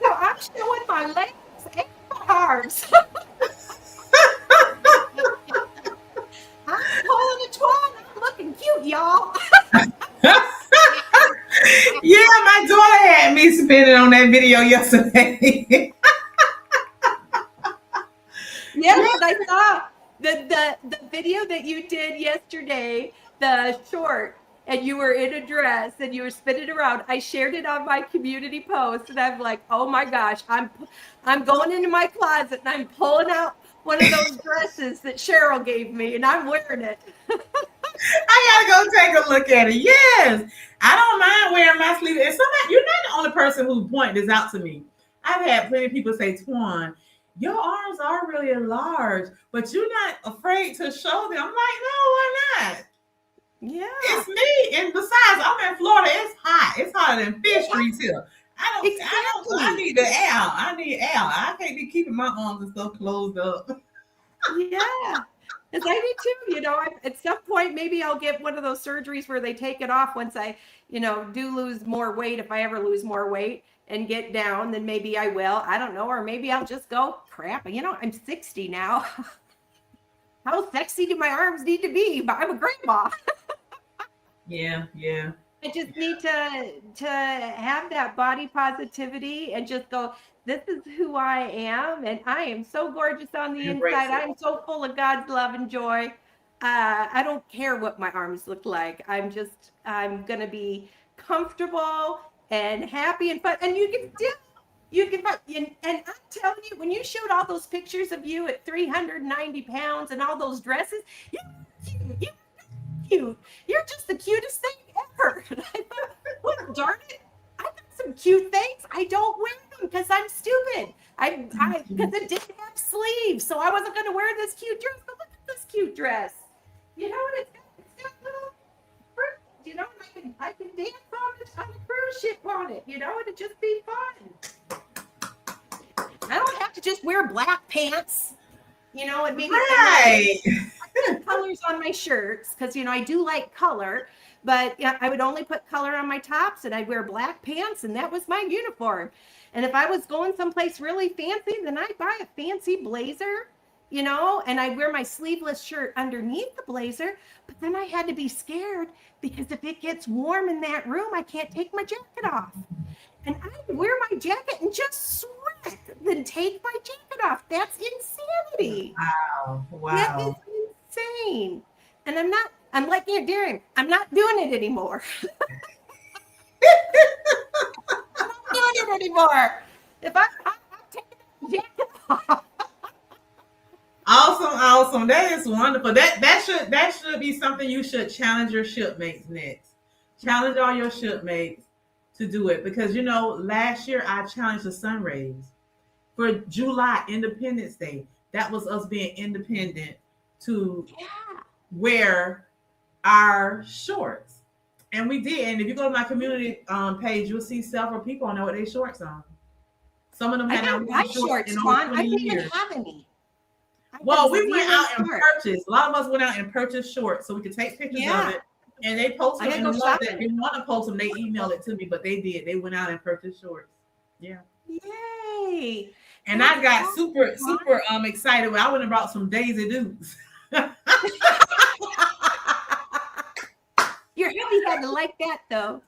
So I'm showing my legs and my arms. I'm pulling a Twaun. I'm looking cute, y'all.
Yeah, my daughter had me spinning on that video yesterday.
Yes, I saw the video that you did yesterday, the short, and you were in a dress and you were spinning around. I shared it on my community post, and I'm like, oh my gosh, I'm going into my closet and I'm pulling out one of those dresses that Cheryl gave me, and I'm wearing it.
I gotta go take a look at it. Yes, I don't mind wearing my sleeves. And somebody, you're not the only person who pointed this out to me. I've had plenty of people say, Twaun, your arms are really large, but you're not afraid to show them. I'm like, no, why not?
Yeah,
It's me. And besides, I'm in Florida. It's hot. It's hotter than fish grease here. I need the air. I need air. I can't be keeping my arms and stuff closed up.
yeah. Because I do too, you know, at some point, maybe I'll get one of those surgeries where they take it off once I, you know, do lose more weight. If I ever lose more weight and get down, then maybe I will. I don't know. Or maybe I'll just go, crap, you know, I'm 60 now. How sexy do my arms need to be? But I'm a grandma.
Yeah.
I just need to have that body positivity and just go, this is who I am, and I am so gorgeous on the inside. I'm so full of God's love and joy. I don't care what my arms look like. I'm gonna be comfortable and happy and fun. And and I'm telling you, when you showed all those pictures of you at 390 pounds and all those dresses, you're cute. You're just the cutest thing ever. And I thought, well, darn it, I got some cute things. I don't wear them because I'm stupid. Because it didn't have sleeves, so I wasn't going to wear this cute dress. But look at this cute dress. You know, and it's got little fruit. You know, and I can dance on a cruise ship on it. You know, and it'd just be fun. I don't have to just wear black pants. You know, and maybe colors on my shirts because, you know, I do like color, but I would only put color on my tops and I'd wear black pants, and that was my uniform. And if I was going someplace really fancy, then I'd buy a fancy blazer you know, and I wear my sleeveless shirt underneath the blazer, but then I had to be scared because if it gets warm in that room, I can't take my jacket off. And I would wear my jacket and just sweat, then take my jacket off. That's insanity.
Wow.
That is
Wow.
insane. And I'm like Dariam, I'm not doing it anymore. I'm not doing it anymore. If I'm taking the jacket off.
Awesome. That is wonderful. That should be something you should challenge your shipmates next. Challenge all your shipmates to do it, because you know last year I challenged the Sunrays for July Independence Day. That was us being independent to wear our shorts, and we did. And if you go to my community page, you'll see several people on there with their shorts on. Some of them had
I got shorts, Twaun. I didn't even have any.
Well, we went out and purchased. A lot of us went out and purchased shorts so we could take pictures of it. And they posted them. And the ones that didn't want to post them, they emailed it to me, but they did. They went out and purchased shorts. Yeah.
Yay.
And I got super excited. I went and brought some Daisy Dukes.
Your hubby had to like that though.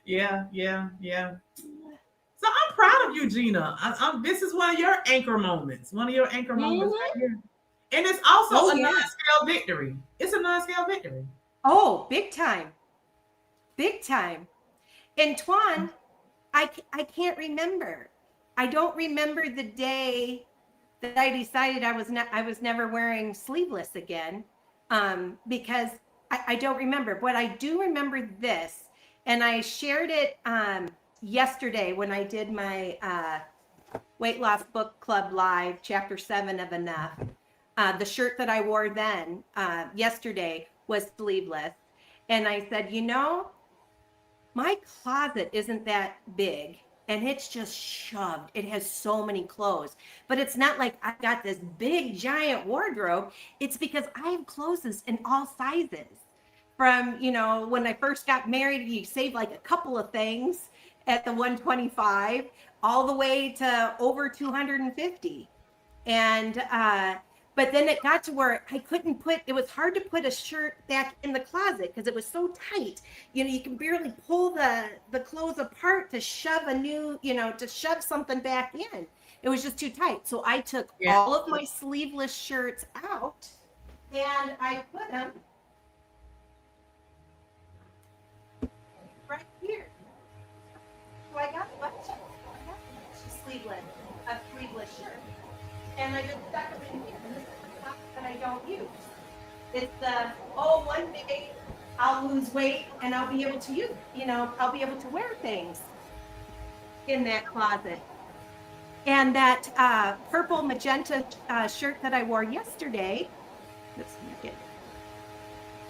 Yeah. So I'm proud of you, Gina. This is one of your anchor moments. Moments right here. And it's also a non-scale victory. It's a non-scale victory.
Oh, big time. Big time. And Twaun, I can't remember. I don't remember the day that I decided I was never wearing sleeveless again, because I don't remember. But I do remember this, and I shared it yesterday when I did my Weight Loss Book Club Live, Chapter 7 of Enough. The shirt that I wore then, yesterday, was sleeveless. And I said, you know, my closet isn't that big and it's just shoved. It has so many clothes, but it's not like I got this big giant wardrobe. It's because I have clothes in all sizes. From, you know, when I first got married, you save like a couple of things at the 125 all the way to over 250. And, but then it got to where I couldn't it was hard to put a shirt back in the closet because it was so tight. You know, you can barely pull the clothes apart to shove to shove something back in. It was just too tight. So I took all of my sleeveless shirts out and I put them right here. So I got a bunch of sleeveless shirts. And I just stuck them in here. And this is the stuff that I don't use. It's one day I'll lose weight and I'll be able to use, I'll be able to wear things in that closet. And that purple magenta shirt that I wore yesterday, let's get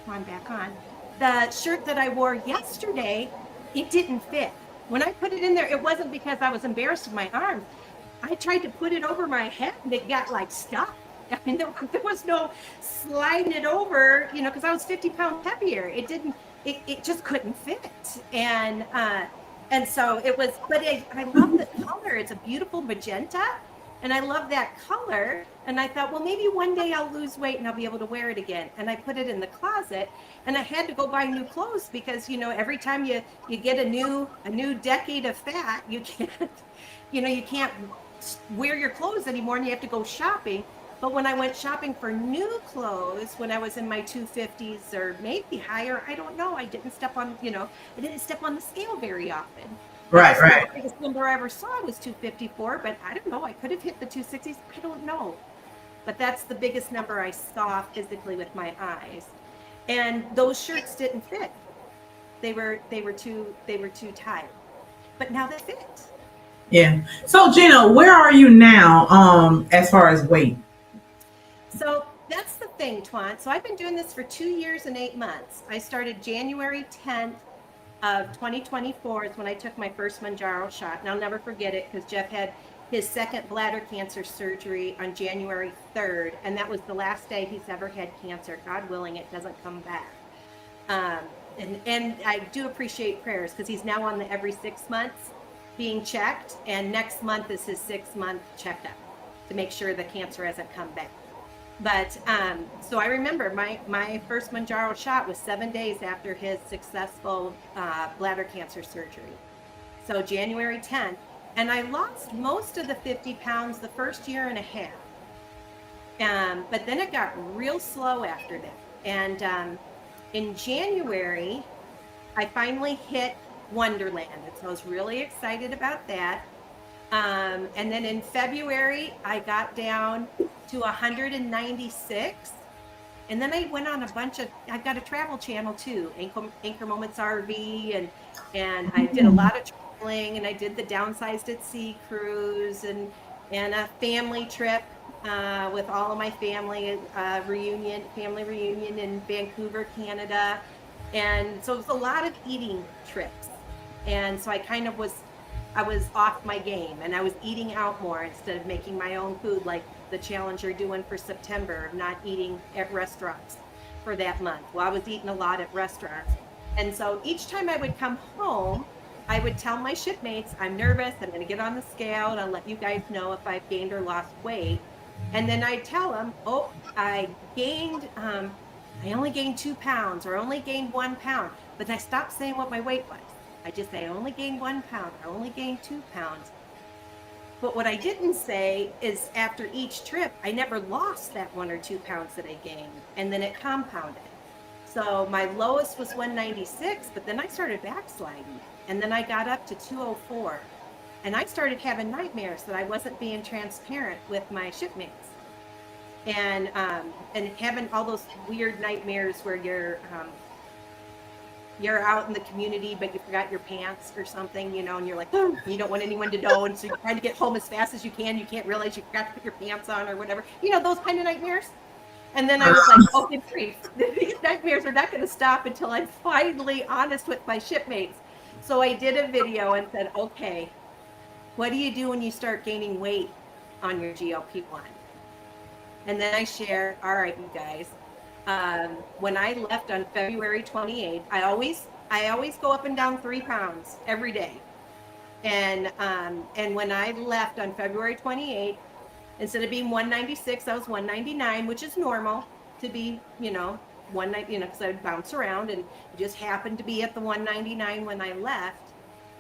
one back on. The shirt that I wore yesterday, it didn't fit. When I put it in there, it wasn't because I was embarrassed of my arms. I tried to put it over my head and it got like stuck. I mean, there was no sliding it over, because I was 50 pounds heavier. It just couldn't fit. And so it was, but I love the color. It's a beautiful magenta and I love that color. And I thought, well, maybe one day I'll lose weight and I'll be able to wear it again. And I put it in the closet and I had to go buy new clothes because, every time you get a new decade of fat, you can't, you can't wear your clothes anymore and you have to go shopping. But when I went shopping for new clothes when I was in my 250s or maybe higher, I don't know, I didn't step on the scale very often.
Right.
The biggest number I ever saw was 254, but I don't know, I could have hit the 260s, I don't know. But that's the biggest number I saw physically with my eyes. And those shirts didn't fit. They were too tight. But now they fit.
Yeah. So Gina, where are you now as far as weight?
So that's the thing, Twaun. So I've been doing this for 2 years and 8 months. I started January 10th of 2024 is when I took my first Mounjaro shot. And I'll never forget it because Jeff had his second bladder cancer surgery on January 3rd. And that was the last day he's ever had cancer. God willing, it doesn't come back. And I do appreciate prayers because he's now on the every 6 months being checked, and next month is his 6-month checkup. to make sure the cancer hasn't come back. But so I remember my first Mounjaro shot was 7 days after his successful bladder cancer surgery. So January 10th, and I lost most of the 50 pounds the first year and a half. But then it got real slow after that. And in January, I finally hit Wonderland. And so I was really excited about that. And then in February, I got down to 196. And then I went on a bunch of, I've got a travel channel too, Anchor Moments RV, and I did a lot of traveling, and I did the Downsized at Sea cruise and a family trip with all of my family, family reunion in Vancouver, Canada. And so it was a lot of eating trips. And so I kind of was off my game, and I was eating out more instead of making my own food like the challenge you're doing for September, not eating at restaurants for that month. Well, I was eating a lot at restaurants. And so each time I would come home, I would tell my shipmates, I'm nervous, I'm gonna get on the scale, and I'll let you guys know if I've gained or lost weight. And then I'd tell them, oh, I only gained 2 pounds, or only gained 1 pound. But I stopped saying what my weight was. I just say, I only gained 1 pound, I only gained 2 pounds. But what I didn't say is after each trip, I never lost that 1 or 2 pounds that I gained, and then it compounded. So my lowest was 196, but then I started backsliding, and then I got up to 204. And I started having nightmares that I wasn't being transparent with my shipmates. And having all those weird nightmares where you're out in the community, but you forgot your pants or something, you know, and you're like, oh, you don't want anyone to know, and so you're trying to get home as fast as you can. You can't realize you forgot to put your pants on or whatever. You know, those kind of nightmares. And then I was like, oh, good grief. These nightmares are not going to stop until I'm finally honest with my shipmates. So I did a video and said, okay, what do you do when you start gaining weight on your GLP-1? And then I share, all right, you guys, when I left on February 28th, I always go up and down 3 pounds every day. And when I left on February 28th, instead of being 196, I was 199, which is normal to be, you know, 190, you know, because I would bounce around, and it just happened to be at the 199 when I left.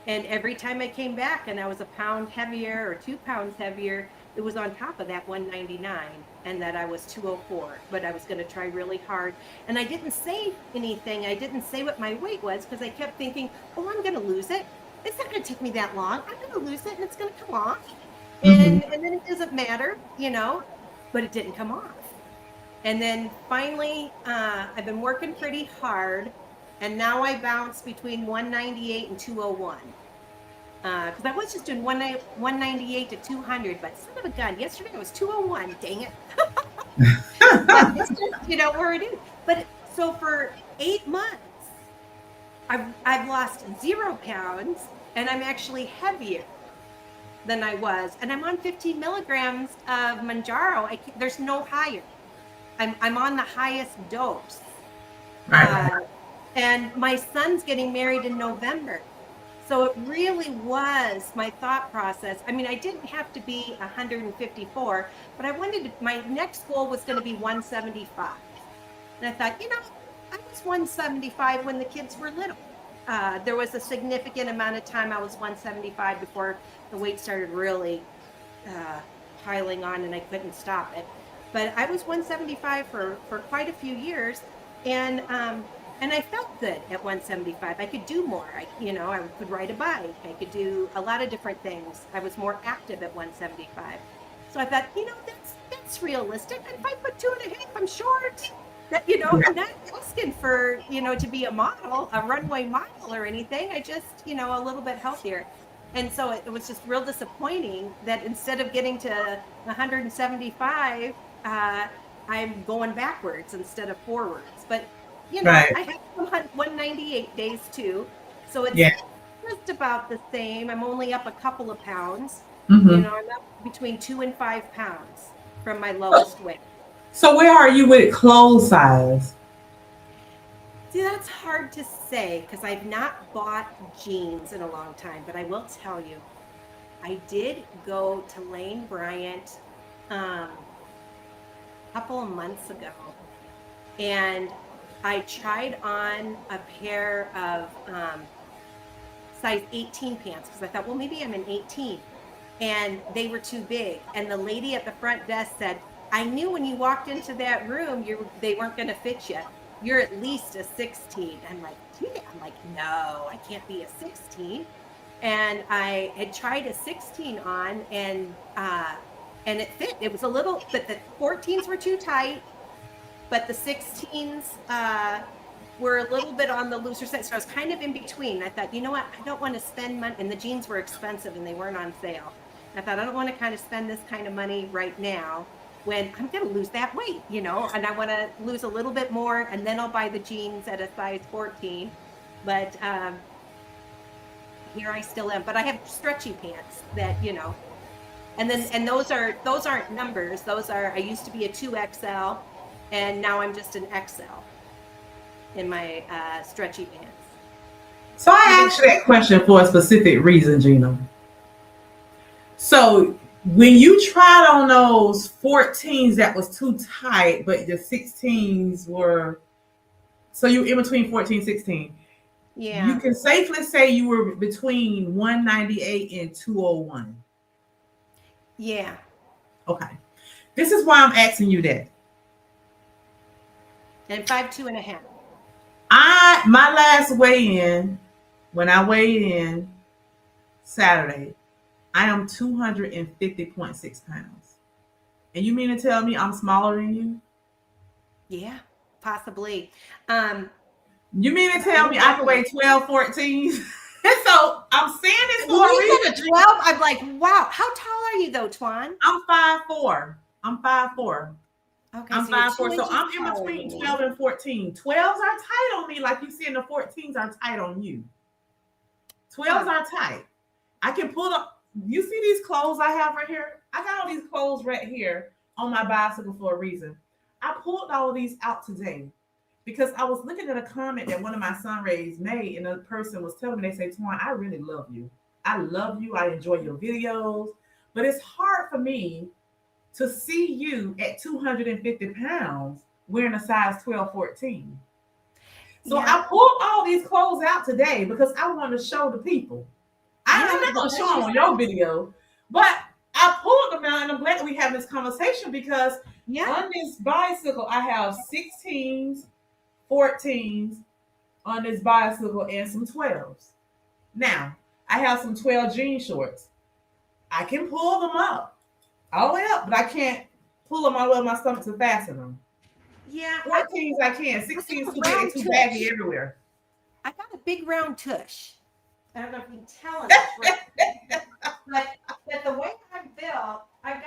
And every time I came back and I was a pound heavier or 2 pounds heavier, it was on top of that 199, and that I was 204, but I was going to try really hard. And I didn't say anything. I didn't say what my weight was, because I kept thinking, oh, I'm going to lose it. It's not going to take me that long. I'm going to lose it, and it's going to come off. And then it doesn't matter, you know, but it didn't come off. And then finally, I've been working pretty hard, and now I bounce between 198 and 201. Because I was just doing 198 to 200, but son of a gun, yesterday it was 201, dang it. But it's just, you know, where it is. But so for 8 months, I've lost 0 pounds, and I'm actually heavier than I was. And I'm on 15 milligrams of Mounjaro. There's no higher. I'm on the highest dose.
Right.
And my son's getting married in November. So it really was my thought process. I mean, I didn't have to be 154, but I wanted to, my next goal was going to be 175. And I thought, you know, I was 175 when the kids were little. There was a significant amount of time I was 175 before the weight started really piling on and I couldn't stop it. But I was 175 for quite a few years, and I felt good at 175. I could do more. I could ride a bike. I could do a lot of different things. I was more active at 175. So I thought, you know, that's realistic. If I put 2.5, I'm short. That, you know, I'm not asking for, you know, to be a model, a runway model or anything. I just, you know, a little bit healthier. And so it was just real disappointing that instead of getting to 175, I'm going backwards instead of forwards. But, you know, I have 198 days too. So it's just about the same. I'm only up a couple of pounds. You know, I'm up between 2 and 5 pounds from my lowest weight.
So where are you with clothes size?
See, that's hard to say because I've not bought jeans in a long time, but I will tell you, I did go to Lane Bryant a couple of months ago, and I tried on a pair of size 18 pants because I thought, well, maybe I'm an 18, and they were too big. And the lady at the front desk said, I knew when you walked into that room, they weren't going to fit you. You're at least a 16. I'm like, yeah. I'm like, no, I can't be a 16. And I had tried a 16 on, and it fit. It was a little, but the 14s were too tight, but the 16s were a little bit on the looser side. So I was kind of in between. I thought, you know what? I don't want to spend money. And the jeans were expensive and they weren't on sale. I thought, I don't want to kind of spend this kind of money right now when I'm going to lose that weight, you know, and I want to lose a little bit more, and then I'll buy the jeans at a size 14. But here I still am. But I have stretchy pants that, you know, and those aren't numbers. Those are, I used to be a 2XL, and now I'm just an XL in my stretchy pants.
So I asked you that question for a specific reason, Gina. So when you tried on those 14s that was too tight, but the 16s were, so you were in between 14, 16.
Yeah.
You can safely say you were between 198 and 201.
Yeah.
Okay. This is why I'm asking you that.
And 5'2.5".
My last weigh-in, when I weighed in Saturday, I am 250.6 pounds. And you mean to tell me I'm smaller than you?
Yeah, possibly.
You mean to tell me I can weigh 12, 14? So I'm saying this for a reason.
12, I'm like, wow. How tall are you though, Twaun?
I'm 5'4". I'm 5'4".
Okay,
I'm
so you're
5'4",
2
so
inches
I'm in
taller
between
than
12
me.
and 14. 12s are tight on me, like you see, and the 14s are tight on you. 12s are tight. I can pull up. You see these clothes I have right here? I got all these clothes right here on my bicycle for a reason. I pulled all of these out today because I was looking at a comment that one of my Sunrays made, and the person was telling me, they say, Twaun, I really love you. I love you. I enjoy your videos, but it's hard for me to see you at 250 pounds wearing a size 12, 14. So
Yeah.
I pulled all these clothes out today because I want to show the people. I'm not going to show them on your video, but I pulled them out, and I'm glad that we have this conversation because on this bicycle, I have 16s, 14s on this bicycle and some 12s. Now, I have some 12 jean shorts. I can pull them up, all the way up, but I can't pull them all the way up my stomach to fasten them.
Yeah.
14s I can. 16s too big, too baggy everywhere.
I got a big round tush. I don't know if you can tell in this, but the way I'm built, I've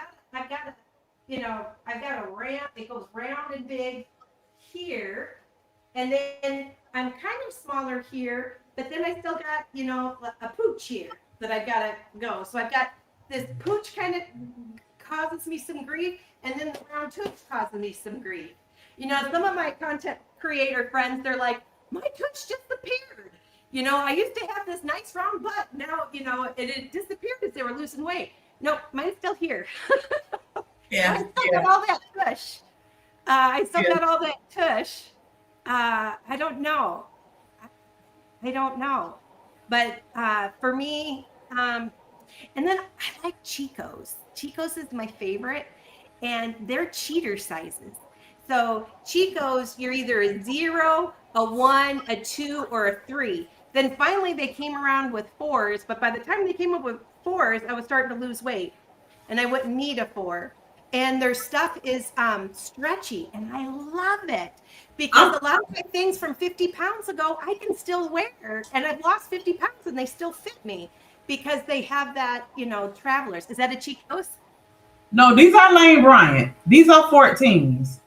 got a ramp. It goes round and big here, and then I'm kind of smaller here, but then I still got, a pooch here that I've got to go. So I've got this pooch kind of causes me some grief, and then the round tush causes me some grief. Some of my content creator friends, they're like, my tush just appeared. I used to have this nice round butt. Now, it disappeared as they were losing weight. No, mine's still here.
Yeah.
I still got all that tush. Got all that tush. I don't know. But for me, and then I like Chico's. Chico's is my favorite, and they're cheater sizes. So Chico's, you're either a 0, a 1, a 2, or a 3. Then finally they came around with 4s, but by the time they came up with 4s, I was starting to lose weight, and I wouldn't need a 4. And their stuff is stretchy, and I love it because a lot of my things from 50 pounds ago I can still wear, and I've lost 50 pounds and they still fit me because they have that, Travelers. Is that a Chico's?
No, these are Lane Bryant. These are 14s.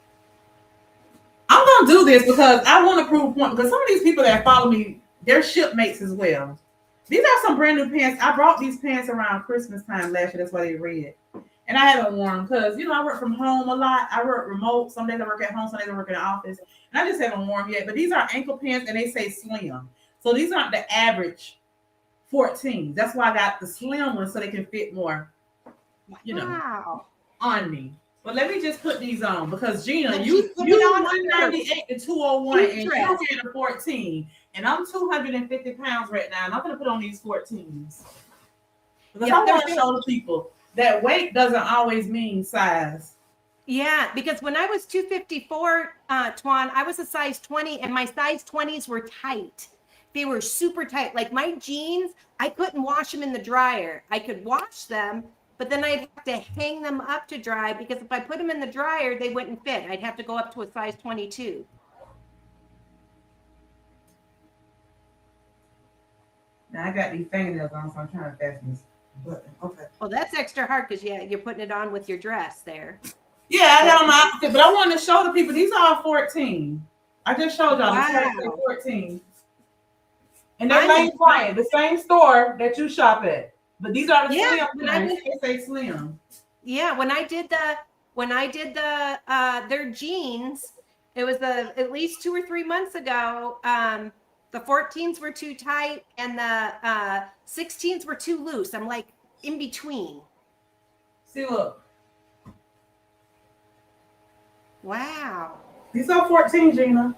I'm going to do this because I want to prove a point, because some of these people that follow me, they're shipmates as well. These are some brand new pants. I brought these pants around Christmas time last year. That's why they red. And I haven't worn them because, I work from home a lot. I work remote. Some days I work at home. Some days I work in the office. And I just haven't worn them yet. But these are ankle pants, and they say slim. So these aren't the average 14s. That's why I got the slim ones so they can fit more,
Wow.
on me. But let me just put these on because Gina,
But
you
she's putting it on
198 to 201
Cute
and
dress.
you're wearing a 14. And I'm 250 pounds right now, and I'm gonna put on these 14s. Because
Yeah,
I want to
they're
show the people that weight doesn't always mean size.
Yeah, because when I was 254, Twaun, I was a size 20, and my size 20s were tight. They were super tight. Like my jeans, I couldn't wash them in the dryer. I could wash them, but then I'd have to hang them up to dry because if I put them in the dryer, they wouldn't fit. I'd have to go up to a size 22.
Now I got these fingernails on, so I'm trying to fasten this button. Okay.
Well, that's extra hard because you're putting it on with your dress there.
Yeah, I got on my outfit, but I wanted to show the people these are all 14. I just showed y'all
Wow.
the 14. And they're Lane Bryant, the same store that you shop at. But these are the
Yeah,
slim ones. They say slim.
Yeah, when I did the their jeans, it was at least 2 or 3 months ago. The 14s were too tight and the 16s were too loose. I'm like in between.
See, look.
Wow.
These are 14, Gina.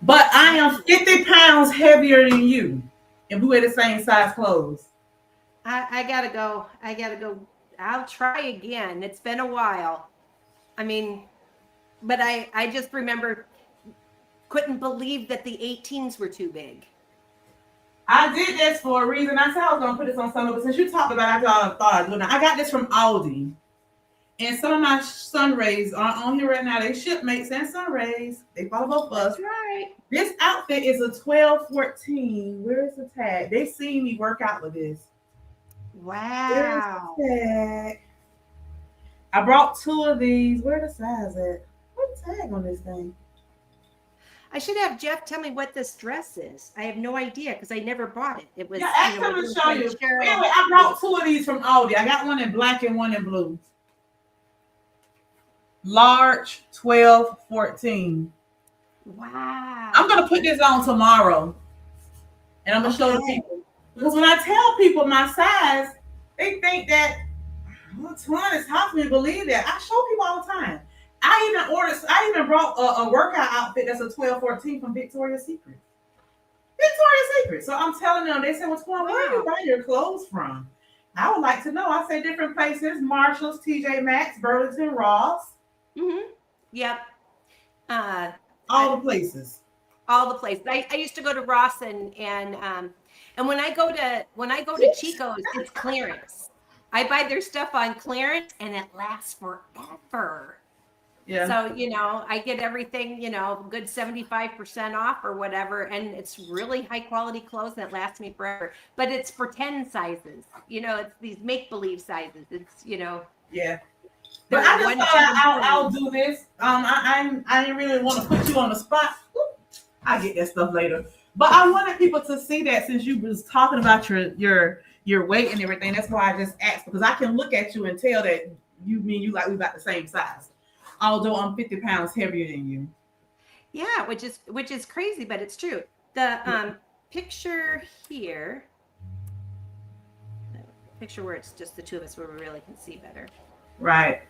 But I am 50 pounds heavier than you. And we wear the same size clothes.
I gotta go. I'll try again. It's been a while. I mean, but I just remember couldn't believe that the 18s were too big.
I did this for a reason. I said I was going to put this on Sunday, but since you talked about it, I thought I'd do it. I got this from Aldi. And some of my Sunrays are on here right now. They Shipmates and Sunrays. They follow both of us.
That's right.
This outfit is a 12-14. Where is the tag? They seen me work out with this.
Wow.
Where's the tag? I brought 2 of these. Where the size at? What's the tag on this thing?
I should have Jeff tell me what this dress is. I have no idea because I never bought it. It was.
Yeah, ask him to show you. Anyway, I brought 2 of these from Aldi. I got one in black and one in blue. Large 12-14.
Wow.
I'm gonna put this on tomorrow, and I'm gonna show the people because when I tell people my size, they think that Twaun is hard for me to believe that. I show people all the time. I even brought a workout outfit that's a 12-14 from Victoria's Secret. Victoria's Secret. So I'm telling them, they say, "Well, Twaun, where do you buy your clothes from?" I would like to know. I say different places: Marshalls, TJ Maxx, Burlington, Ross.
Mm-hmm. Yep.
All the places.
All the places. I used to go to Ross and when I go to Chico's, it's clearance. I buy their stuff on clearance and it lasts forever.
Yeah.
So, I get everything, good 75% off or whatever. And it's really high quality clothes and it lasts me forever. But it's pretend sizes. It's these make-believe sizes. It's,
Yeah. But I just thought I'll do this. I didn't really want to put you on the spot. I'll get that stuff later. But I wanted people to see that since you was talking about your weight and everything. That's why I just asked, because I can look at you and tell that we about the same size. Although I'm 50 pounds heavier than you.
Yeah, which is crazy, but it's true. The picture here, picture where it's just the two of us where we really can see better.
Right.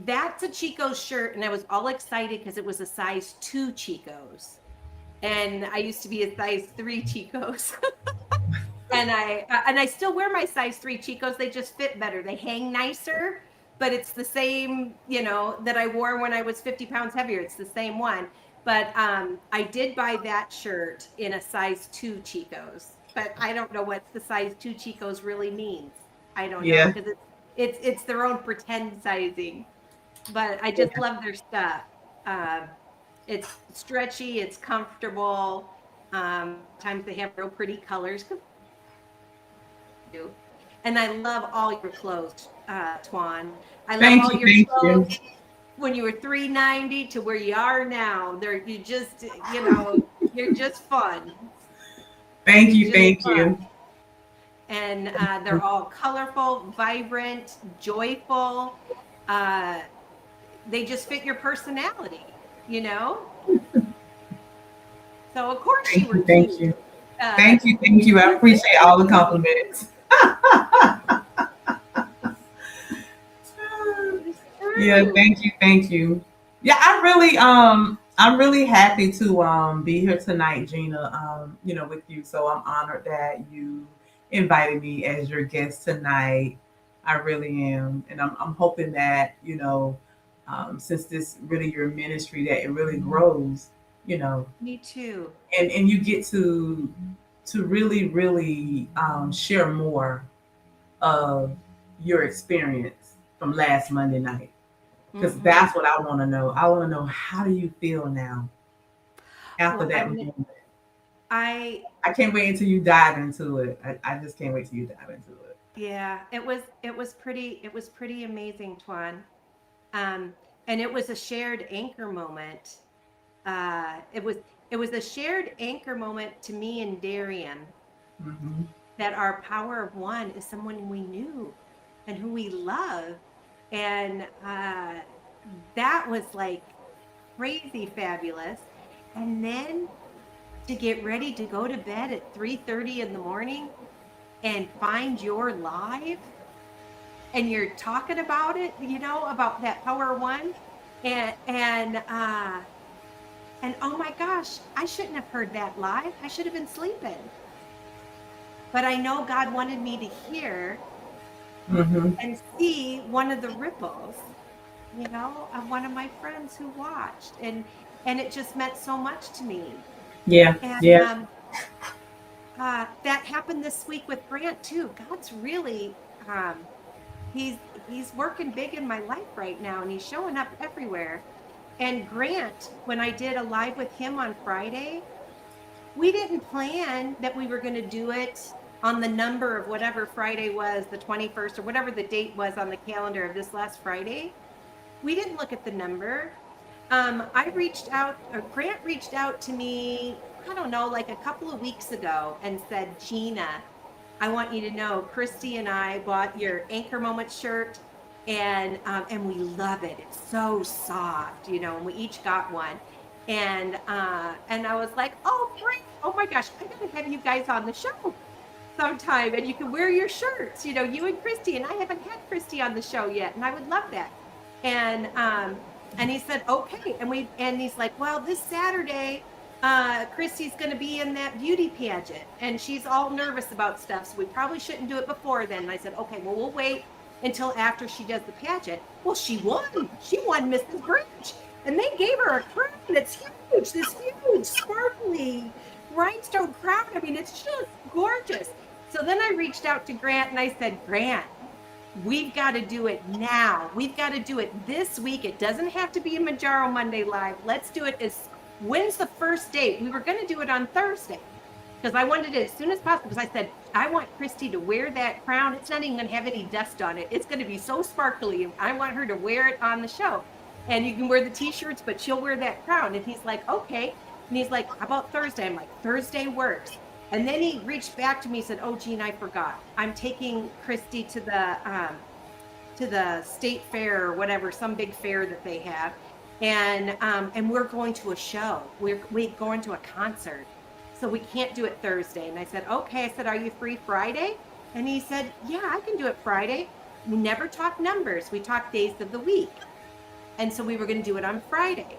That's a Chico's shirt, and I was all excited because it was a size 2 Chico's, and I used to be a size 3 Chico's, and I still wear my size 3 Chico's. They just fit better. They hang nicer, but it's the same, that I wore when I was 50 pounds heavier. It's the same one, but I did buy that shirt in a size 2 Chico's, but I don't know what the size 2 Chico's really means. I don't know because it's their own pretend sizing. But I just love their stuff. It's stretchy, it's comfortable. Sometimes they have real pretty colors. And I love all your clothes, Twaun. I love all your clothes. When you were 390 to where you are now, you're just fun.
Thank you.
And they're all colorful, vibrant, joyful. They just fit your personality, So of course you were.
Thank you. Thank you. I appreciate all the compliments. Yeah, thank you. Yeah, I'm really happy to be here tonight, Gina, with you. So I'm honored that you invited me as your guest tonight. I really am. And I'm hoping that, since this really your ministry, that it really grows, you know,
Me too.
and you get to really, really share more of your experience from last Monday night, because
Mhm.
that's what I want to know. I want to know, how do you feel now after
Well,
that moment?
I
I can't wait until you dive into it. I just can't wait till you dive into it.
yeah, it was pretty amazing, Twan. Um, and it was a shared anchor moment. It was a shared anchor moment to me and Dariam,
Hmm.
that our power of one is someone we knew and who we love. And that was like crazy fabulous. And then to get ready to go to bed at 3:30 in the morning and find your live, and you're talking about it, about that power of one. And oh my gosh, I shouldn't have heard that live. I should have been sleeping. But I know God wanted me to hear
Hmm.
and see one of the ripples, of one of my friends who watched, and it just meant so much to me.
Yeah,
And
yeah.
that happened this week with Grant too. God's really he's working big in my life right now, and he's showing up everywhere. And Grant, when I did a live with him on Friday, we didn't plan that we were going to do it on the number of whatever Friday was, the 21st or whatever the date was on the calendar of this last Friday. We didn't look at the number. I reached out, or Grant reached out to me, I don't know, like a couple of weeks ago, and said, Gina, I want you to know Christy and I bought your Anchor Moment shirt, and we love it. It's so soft, and we each got one. And I was like, oh great, oh my gosh, I gotta have you guys on the show sometime, and you can wear your shirts, you and Christy. And I haven't had Christy on the show yet, and I would love that. And he said, okay. And he's like, well, this Saturday, Christy's going to be in that beauty pageant, and she's all nervous about stuff, so we probably shouldn't do it before then. And I said, okay, well, we'll wait until after she does the pageant. Well, she won Mrs. Branch, and they gave her a crown that's huge, this huge sparkly rhinestone crown. I mean, it's just gorgeous. So then I reached out to Grant and I said, Grant, we've got to do it now. We've got to do it this week. It doesn't have to be a Mounjaro Monday live. Let's do it when's the first date? We were going to do it on Thursday because I wanted it as soon as possible, because I said, I want Christy to wear that crown. It's not even going to have any dust on it. It's going to be so sparkly. I want her to wear it on the show. And you can wear the t-shirts, but she'll wear that crown. And he's like, okay. And he's like, how about Thursday? I'm like, Thursday works. And then he reached back to me and said, oh, Gene, I forgot. I'm taking Christy to the state fair or whatever, some big fair that they have. And we're going to a show. We're going to a concert. So we can't do it Thursday. And I said, okay. I said, are you free Friday? And he said, yeah, I can do it Friday. We never talk numbers. We talk days of the week. And so we were going to do it on Friday.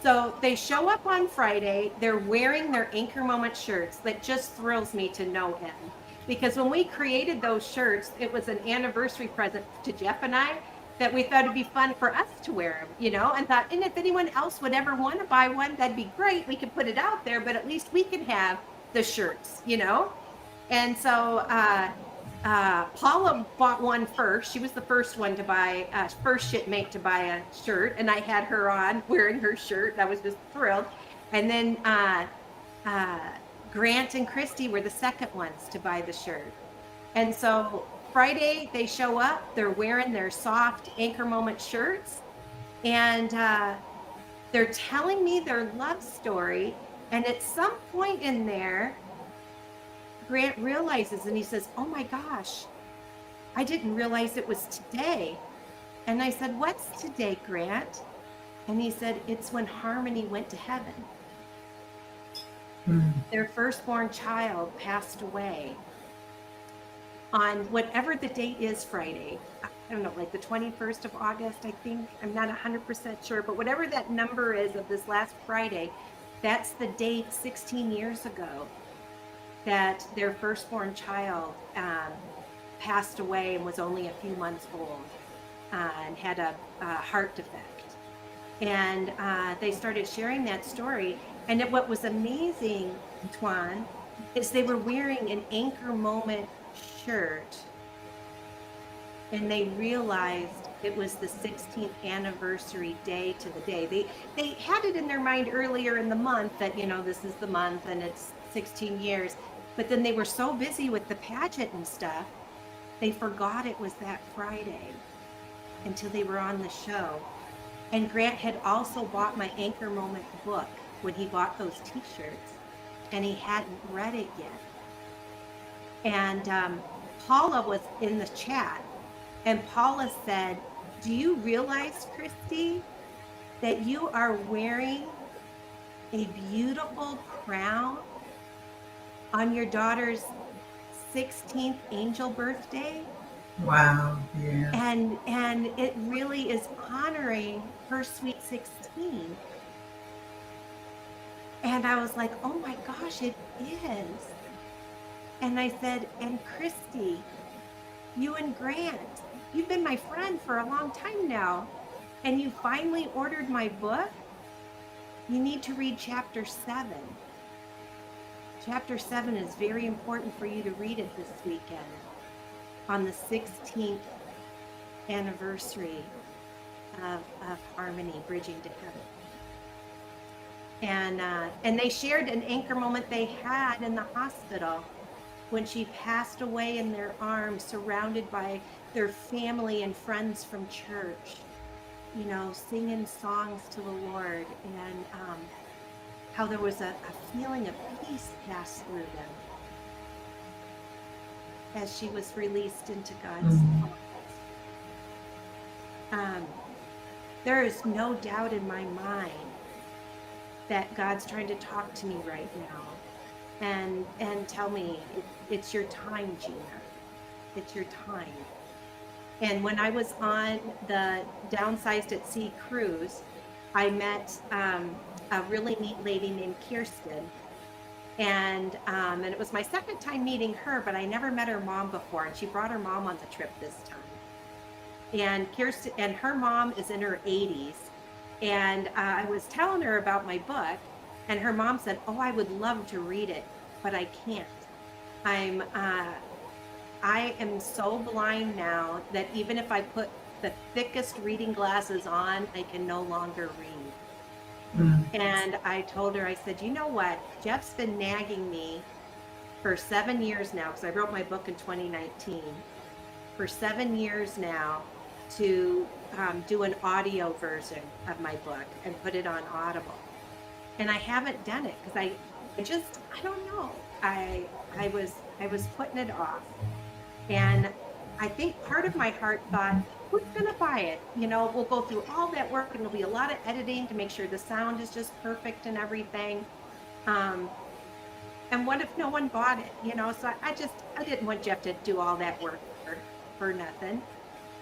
So they show up on Friday. They're wearing their Anchor Moment shirts. That just thrills me to no end. Because when we created those shirts, it was an anniversary present to Jeff and I, that we thought it'd be fun for us to wear them, and thought, and if anyone else would ever want to buy one, that'd be great. We could put it out there, but at least we can have the shirts. And so Paula bought one first. She was the first one to buy, first shipmate to buy a shirt, and I had her on wearing her shirt. I was just thrilled. And then Grant and Christy were the second ones to buy the shirt. And so Friday they show up. They're wearing their soft Anchor Moment shirts, and they're telling me their love story. And at some point in there, Grant realizes, and he says, oh my gosh, I didn't realize it was today. And I said, what's today, Grant? And he said, it's when Harmony went to heaven. Their firstborn child passed away on whatever the date is, Friday. I don't know, like the 21st of August, I think. I'm not 100% sure, but whatever that number is of this last Friday, that's the date 16 years ago that their firstborn child passed away and was only a few months old and had a heart defect. And they started sharing that story. And what was amazing, Twaun, is they were wearing an Anchor Moment shirt, and they realized it was the 16th anniversary day to the day. They had it in their mind earlier in the month that, you know, this is the month and it's 16 years. But then they were so busy with the pageant and stuff, they forgot it was that Friday until they were on the show. And Grant had also bought my Anchor Moment book when he bought those t-shirts, and he hadn't read it yet. And Paula was in the chat, and Paula said, do you realize, Christy, that you are wearing a beautiful crown on your daughter's 16th angel birthday?
Wow. Yeah.
And it really is honoring her sweet 16. And I was like, oh my gosh, it is. And I said, and Christy, you and Grant, you've been my friend for a long time now, and you finally ordered my book. You need to read chapter 7. Chapter 7 is very important for you to read it this weekend on the 16th anniversary of Harmony, Bridging to Heaven. And they shared an anchor moment they had in the hospital when she passed away in their arms, surrounded by their family and friends from church, you know, singing songs to the Lord, and how there was a feeling of peace pass through them as she was released into God's arms. There is no doubt in my mind that God's trying to talk to me right now and tell me it's your time, Gina. It's your time. And when I was on the Downsized at Sea cruise, I met a really neat lady named Kirsten. And it was my second time meeting her, but I never met her mom before. And she brought her mom on the trip this time. And Kirsten and her mom is in her 80s. And I was telling her about my book, and her mom said, oh, I would love to read it, but I can't. I am so blind now that even if I put the thickest reading glasses on, I can no longer read. And I told her, I said, you know what? Jeff's been nagging me for 7 years now, because I wrote my book in 2019, for 7 years now, to do an audio version of my book and put it on Audible. And I haven't done it because I don't know. I was putting it off. And I think part of my heart thought, who's going to buy it? You know, we'll go through all that work, and there'll be a lot of editing to make sure the sound is just perfect and everything. And what if no one bought it? You know, so I didn't want Jeff to do all that work for nothing.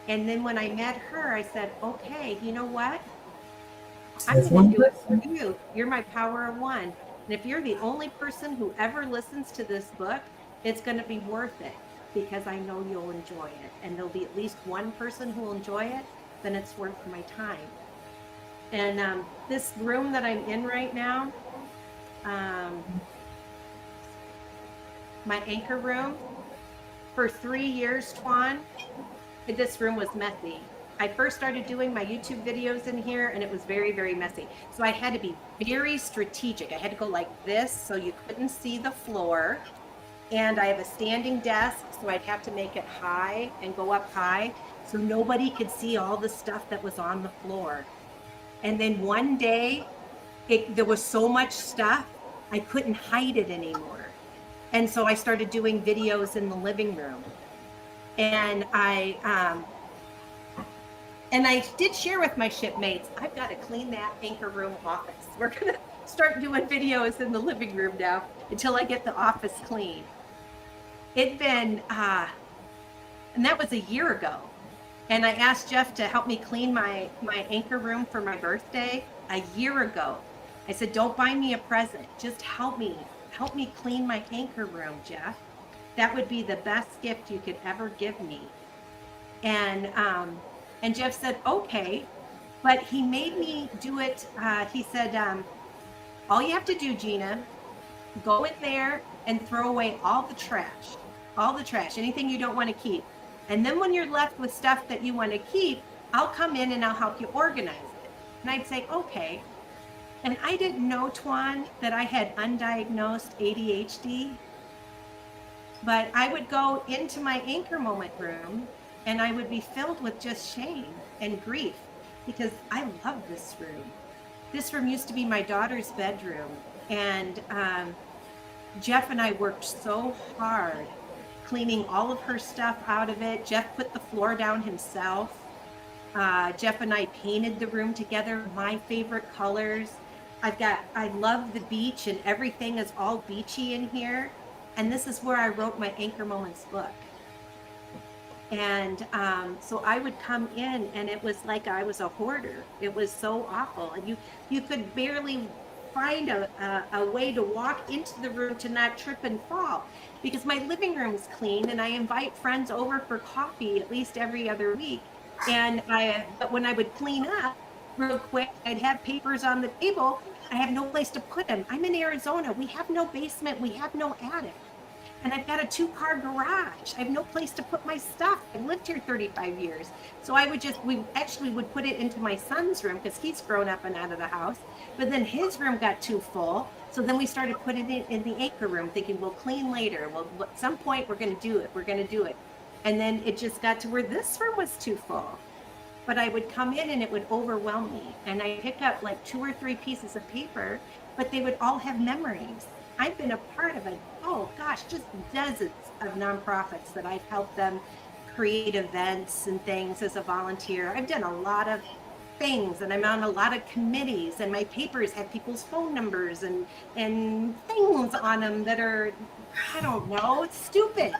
And then when I met her, I said, okay, you know what? I'm going to do it for you. You're my power of one. And if you're the only person who ever listens to this book, it's going to be worth it, because I know you'll enjoy it. And there'll be at least one person who will enjoy it, then it's worth my time. And this room that I'm in right now, my anchor room, for 3 years, Twaun, this room was messy. I first started doing my YouTube videos in here, and it was very, very messy. So I had to be very strategic. I had to go like this so you couldn't see the floor. And I have a standing desk, so I'd have to make it high and go up high so nobody could see all the stuff that was on the floor. And then one day, there was so much stuff, I couldn't hide it anymore. And so I started doing videos in the living room. And I did share with my shipmates, I've got to clean that anchor room office. We're going to start doing videos in the living room now until I get the office clean. It'd been, and that was a year ago. And I asked Jeff to help me clean my anchor room for my birthday a year ago. I said, don't buy me a present. Just help me clean my anchor room, Jeff. That would be the best gift you could ever give me. And Jeff said, okay, but he made me do it. He said, all you have to do, Gina, go in there and throw away all the trash, anything you don't want to keep. And then when you're left with stuff that you want to keep, I'll come in and I'll help you organize it. And I'd say, okay. And I didn't know, Twaun, that I had undiagnosed ADHD. But I would go into my anchor moment room and I would be filled with just shame and grief because I love this room. This room used to be my daughter's bedroom. And Jeff and I worked so hard cleaning all of her stuff out of it. Jeff put the floor down himself. Jeff and I painted the room together, my favorite colors. I love the beach and everything is all beachy in here. And this is where I wrote my Anchor Moments book. And so I would come in and it was like I was a hoarder. It was so awful. And you could barely find a way to walk into the room to not trip and fall because my living room's clean and I invite friends over for coffee at least every other week. But when I would clean up real quick, I'd have papers on the table. I have no place to put them. I'm in Arizona. We have no basement. We have no attic. And I've got a 2-car garage. I have no place to put my stuff. I've lived here 35 years. So we actually would put it into my son's room because he's grown up and out of the house. But then his room got too full. So then we started putting it in the anchor room thinking we'll clean later. Well, at some point we're going to do it. We're going to do it. And then it just got to where this room was too full. But I would come in and it would overwhelm me. And I pick up like 2 or 3 pieces of paper, but they would all have memories. I've been a part of just dozens of nonprofits that I've helped them create events and things as a volunteer. I've done a lot of things and I'm on a lot of committees and my papers have people's phone numbers and things on them that are, I don't know, it's stupid.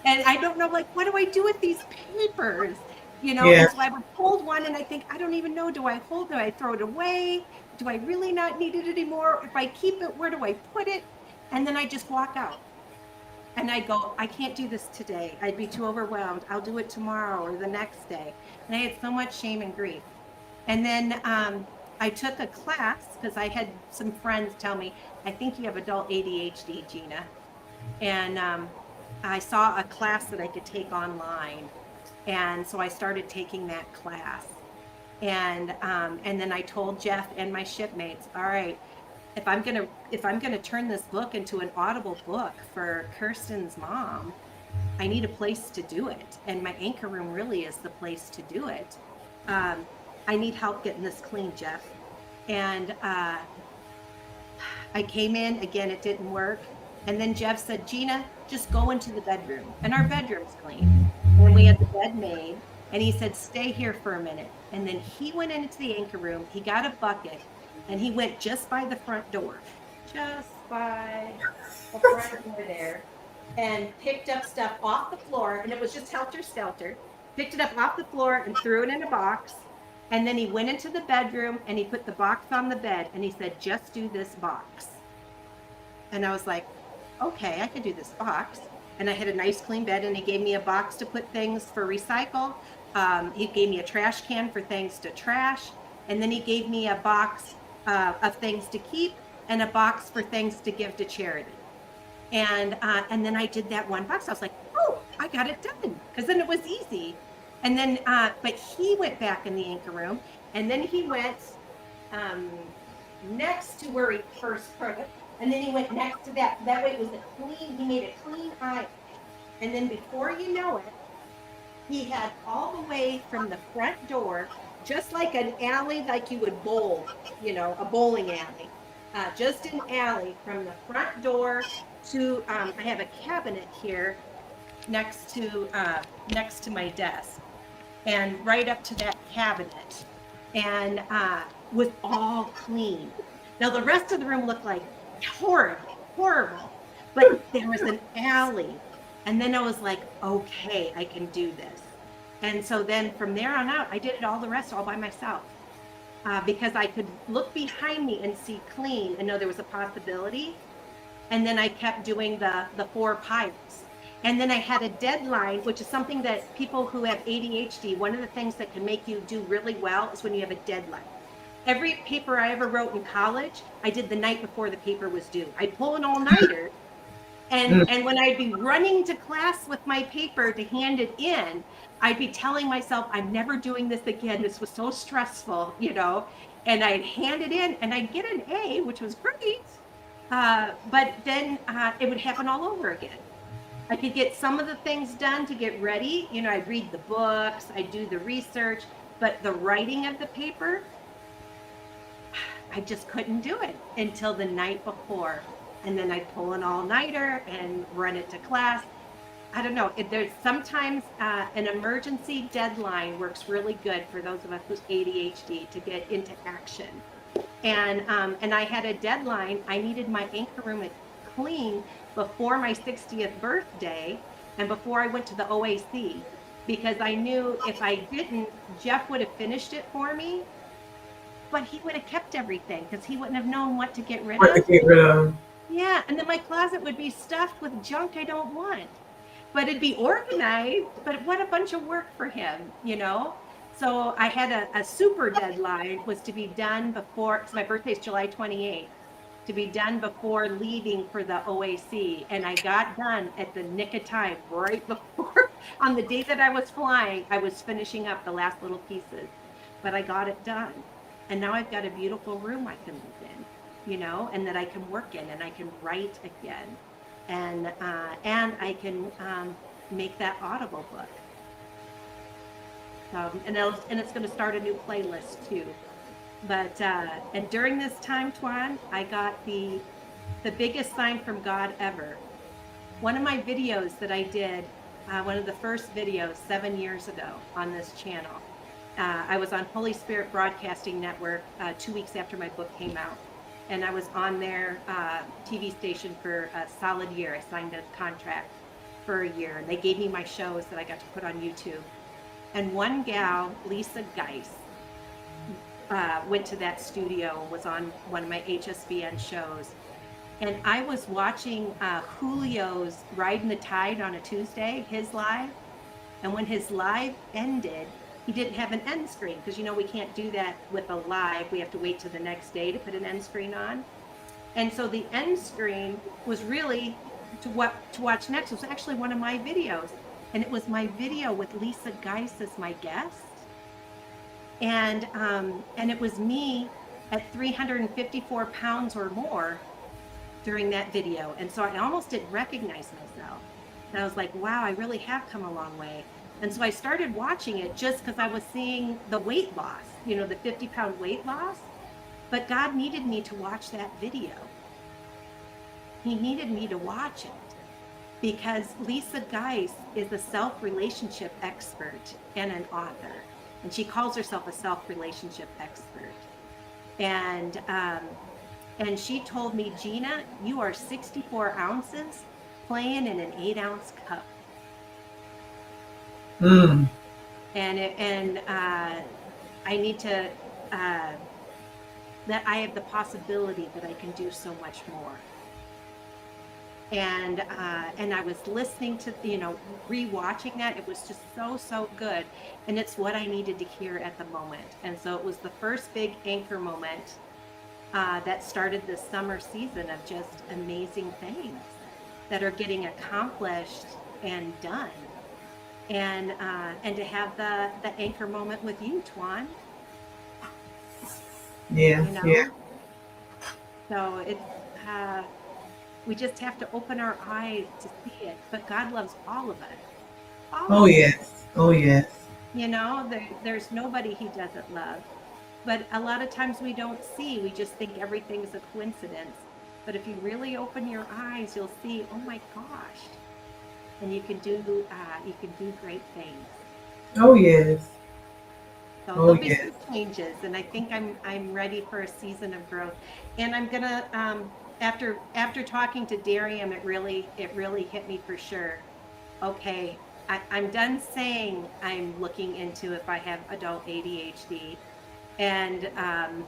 And I don't know, like, what do I do with these papers? You know,
Yeah.
and so I would hold one and I think, I don't even know, do I hold it? Do I throw it away? Do I really not need it anymore? If I keep it, where do I put it? And then I just walk out and I go, I can't do this today. I'd be too overwhelmed. I'll do it tomorrow or the next day. And I had so much shame and grief. And then I took a class because I had some friends tell me, I think you have adult ADHD, Gina. And I saw a class that I could take online. And so I started taking that class. And then I told Jeff and my shipmates, all right, if I'm gonna turn this book into an Audible book for Kirsten's mom, I need a place to do it. And my anchor room really is the place to do it. I need help getting this clean, Jeff. And I came in, again, it didn't work. And then Jeff said, Gina, just go into the bedroom. And our bedroom's clean. And we had the bed made. And he said, stay here for a minute. And then he went into the anchor room. He got a bucket. And he went just by the front door. Just by the front door there. And picked up stuff off the floor. And it was just helter-skelter. Picked it up off the floor and threw it in a box. And then he went into the bedroom and he put the box on the bed. And he said, just do this box. And I was like, okay, I can do this box. And I had a nice clean bed and he gave me a box to put things for recycle. He gave me a trash can for things to trash. And then he gave me a box of things to keep and a box for things to give to charity. And then I did that one box. I was like, oh, I got it done. Because then it was easy. And then, but he went back in the anchor room. And then he went next to where he first put it. And then he went next to that. That way it was he made a clean aisle. And then before you know it, he had all the way from the front door, just like an alley, like you would bowl, you know, a bowling alley. Just an alley from the front door to, I have a cabinet here next to my desk. And right up to that cabinet. And was all clean. Now the rest of the room looked like horrible. But there was an alley. And then I was like, okay, I can do this. And so then from there on out, I did it all the rest all by myself. Because I could look behind me and see clean and know there was a possibility. And then I kept doing the 4 piles. And then I had a deadline, which is something that people who have ADHD, one of the things that can make you do really well is when you have a deadline. Every paper I ever wrote in college, I did the night before the paper was due. I'd pull an all-nighter. And when I'd be running to class with my paper to hand it in, I'd be telling myself, I'm never doing this again. This was so stressful, you know, and I'd hand it in and I'd get an A, which was great. But then it would happen all over again. I could get some of the things done to get ready. You know, I'd read the books, I'd do the research, but the writing of the paper, I just couldn't do it until the night before. And then I'd pull an all-nighter and run it to class. I don't know. There's sometimes an emergency deadline works really good for those of us with ADHD to get into action. And I had a deadline. I needed my anchor room clean before my 60th birthday and before I went to the OAC, because I knew if I didn't, Jeff would have finished it for me, but he would have kept everything because he wouldn't have known what to get rid of. Yeah, and then my closet would be stuffed with junk I don't want. But it'd be organized, but what a bunch of work for him, you know? So I had a super deadline, was to be done before, because my birthday is July 28th, to be done before leaving for the OAC. And I got done at the nick of time, right before, on the day that I was flying, I was finishing up the last little pieces. But I got it done. And now I've got a beautiful room I can live in, you know, and that I can work in and I can write again. And I can make that Audible book. And it's going to start a new playlist too. But and during this time, Twaun, I got the biggest sign from God ever. One of my videos that I did, one of the first videos 7 years ago on this channel, I was on Holy Spirit Broadcasting Network 2 weeks after my book came out. And I was on their TV station for a solid year. I signed a contract for a year. And they gave me my shows that I got to put on YouTube. And one gal, Lisa Geis, went to that studio and was on one of my HSVN shows. And I was watching Julio's Riding the Tide on a Tuesday, his live. And when his live ended, he didn't have an end screen because, you know, we can't do that with a live. We have to wait till the next day to put an end screen on. And so the end screen was really to watch next. It was actually one of my videos. And it was my video with Lisa Geis as my guest. And it was me at 354 pounds or more during that video. And so I almost didn't recognize myself. And I was like, wow, I really have come a long way. And so I started watching it just because I was seeing the weight loss, you know, the 50-pound weight loss. But God needed me to watch that video. He needed me to watch it because Lisa Geis is a self-relationship expert and an author. And she calls herself a self-relationship expert. And she told me, Gina, you are 64 ounces playing in an 8-ounce cup. And I need to, that I have the possibility that I can do so much more. And I was listening to, you know, rewatching that. It was just so good. And it's what I needed to hear at the moment. And so it was the first big anchor moment that started this summer season of just amazing things that are getting accomplished and done. And to have the anchor moment with you, Twaun.
Yeah, you know? Yeah.
So it's we just have to open our eyes to see it. But God loves all of us.
Oh yes. Oh yes.
You know, there's nobody He doesn't love. But a lot of times we don't see. We just think everything's a coincidence. But if you really open your eyes, you'll see, oh my gosh. And you can do great things.
Oh yes.
So there'll be some changes, and I think I'm ready for a season of growth. And I'm gonna after talking to Dariam, it really hit me for sure. Okay, I'm done saying I'm looking into if I have adult ADHD, and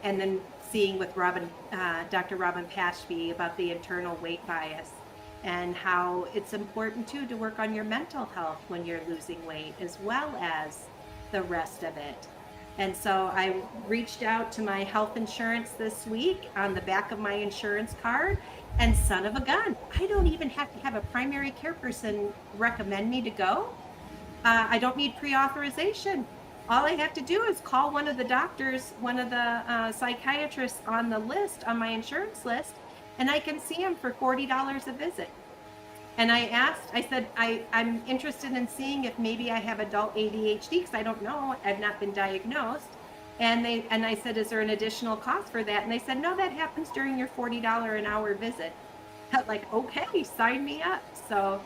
then seeing with Dr. Robin Pashby about the internal weight bias and how it's important too to work on your mental health when you're losing weight as well as the rest of it. And so I reached out to my health insurance this week on the back of my insurance card, and son of a gun, I don't even have to have a primary care person recommend me to go. I don't need pre-authorization. All I have to do is call one of the doctors, one of the psychiatrists on the list, on my insurance list, and I can see him for $40 a visit. And I said, I'm interested in seeing if maybe I have adult ADHD because I don't know. I've not been diagnosed. And I said, is there an additional cost for that? And they said, no, that happens during your $40 an hour visit. Like, okay, sign me up. So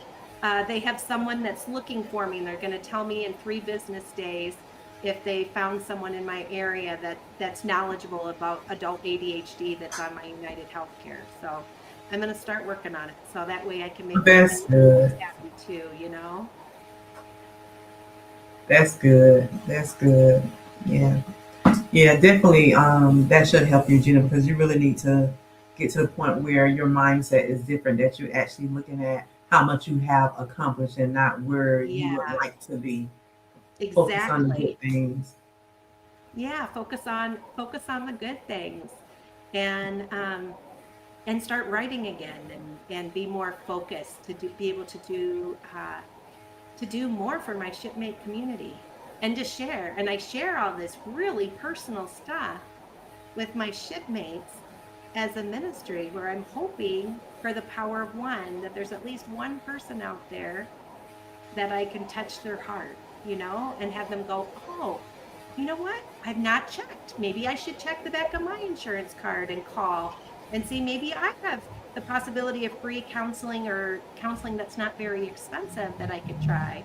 they have someone that's looking for me, and they're going to tell me in 3 business days if they found someone in my area that's knowledgeable about adult ADHD that's on my United Healthcare. So I'm going to start working on it, so that way I can make
That's good.
happy too, you know?
That's good. That's good. Yeah. Yeah, definitely. That should help you, Gina, because you really need to get to the point where your mindset is different, that you're actually looking at how much you have accomplished and not where you would
Yeah,
like to be. Focus on the
exactly.
good things.
Yeah, focus on the good things, and start writing again, and be more focused be able to do more for my shipmate community, and to share. And I share all this really personal stuff with my shipmates as a ministry, where I'm hoping for the power of one, that there's at least one person out there that I can touch their heart, and have them go, oh, you know what? I've not checked. Maybe I should check the back of my insurance card and call and see, maybe I have the possibility of free counseling, or counseling that's not very expensive, that I could try.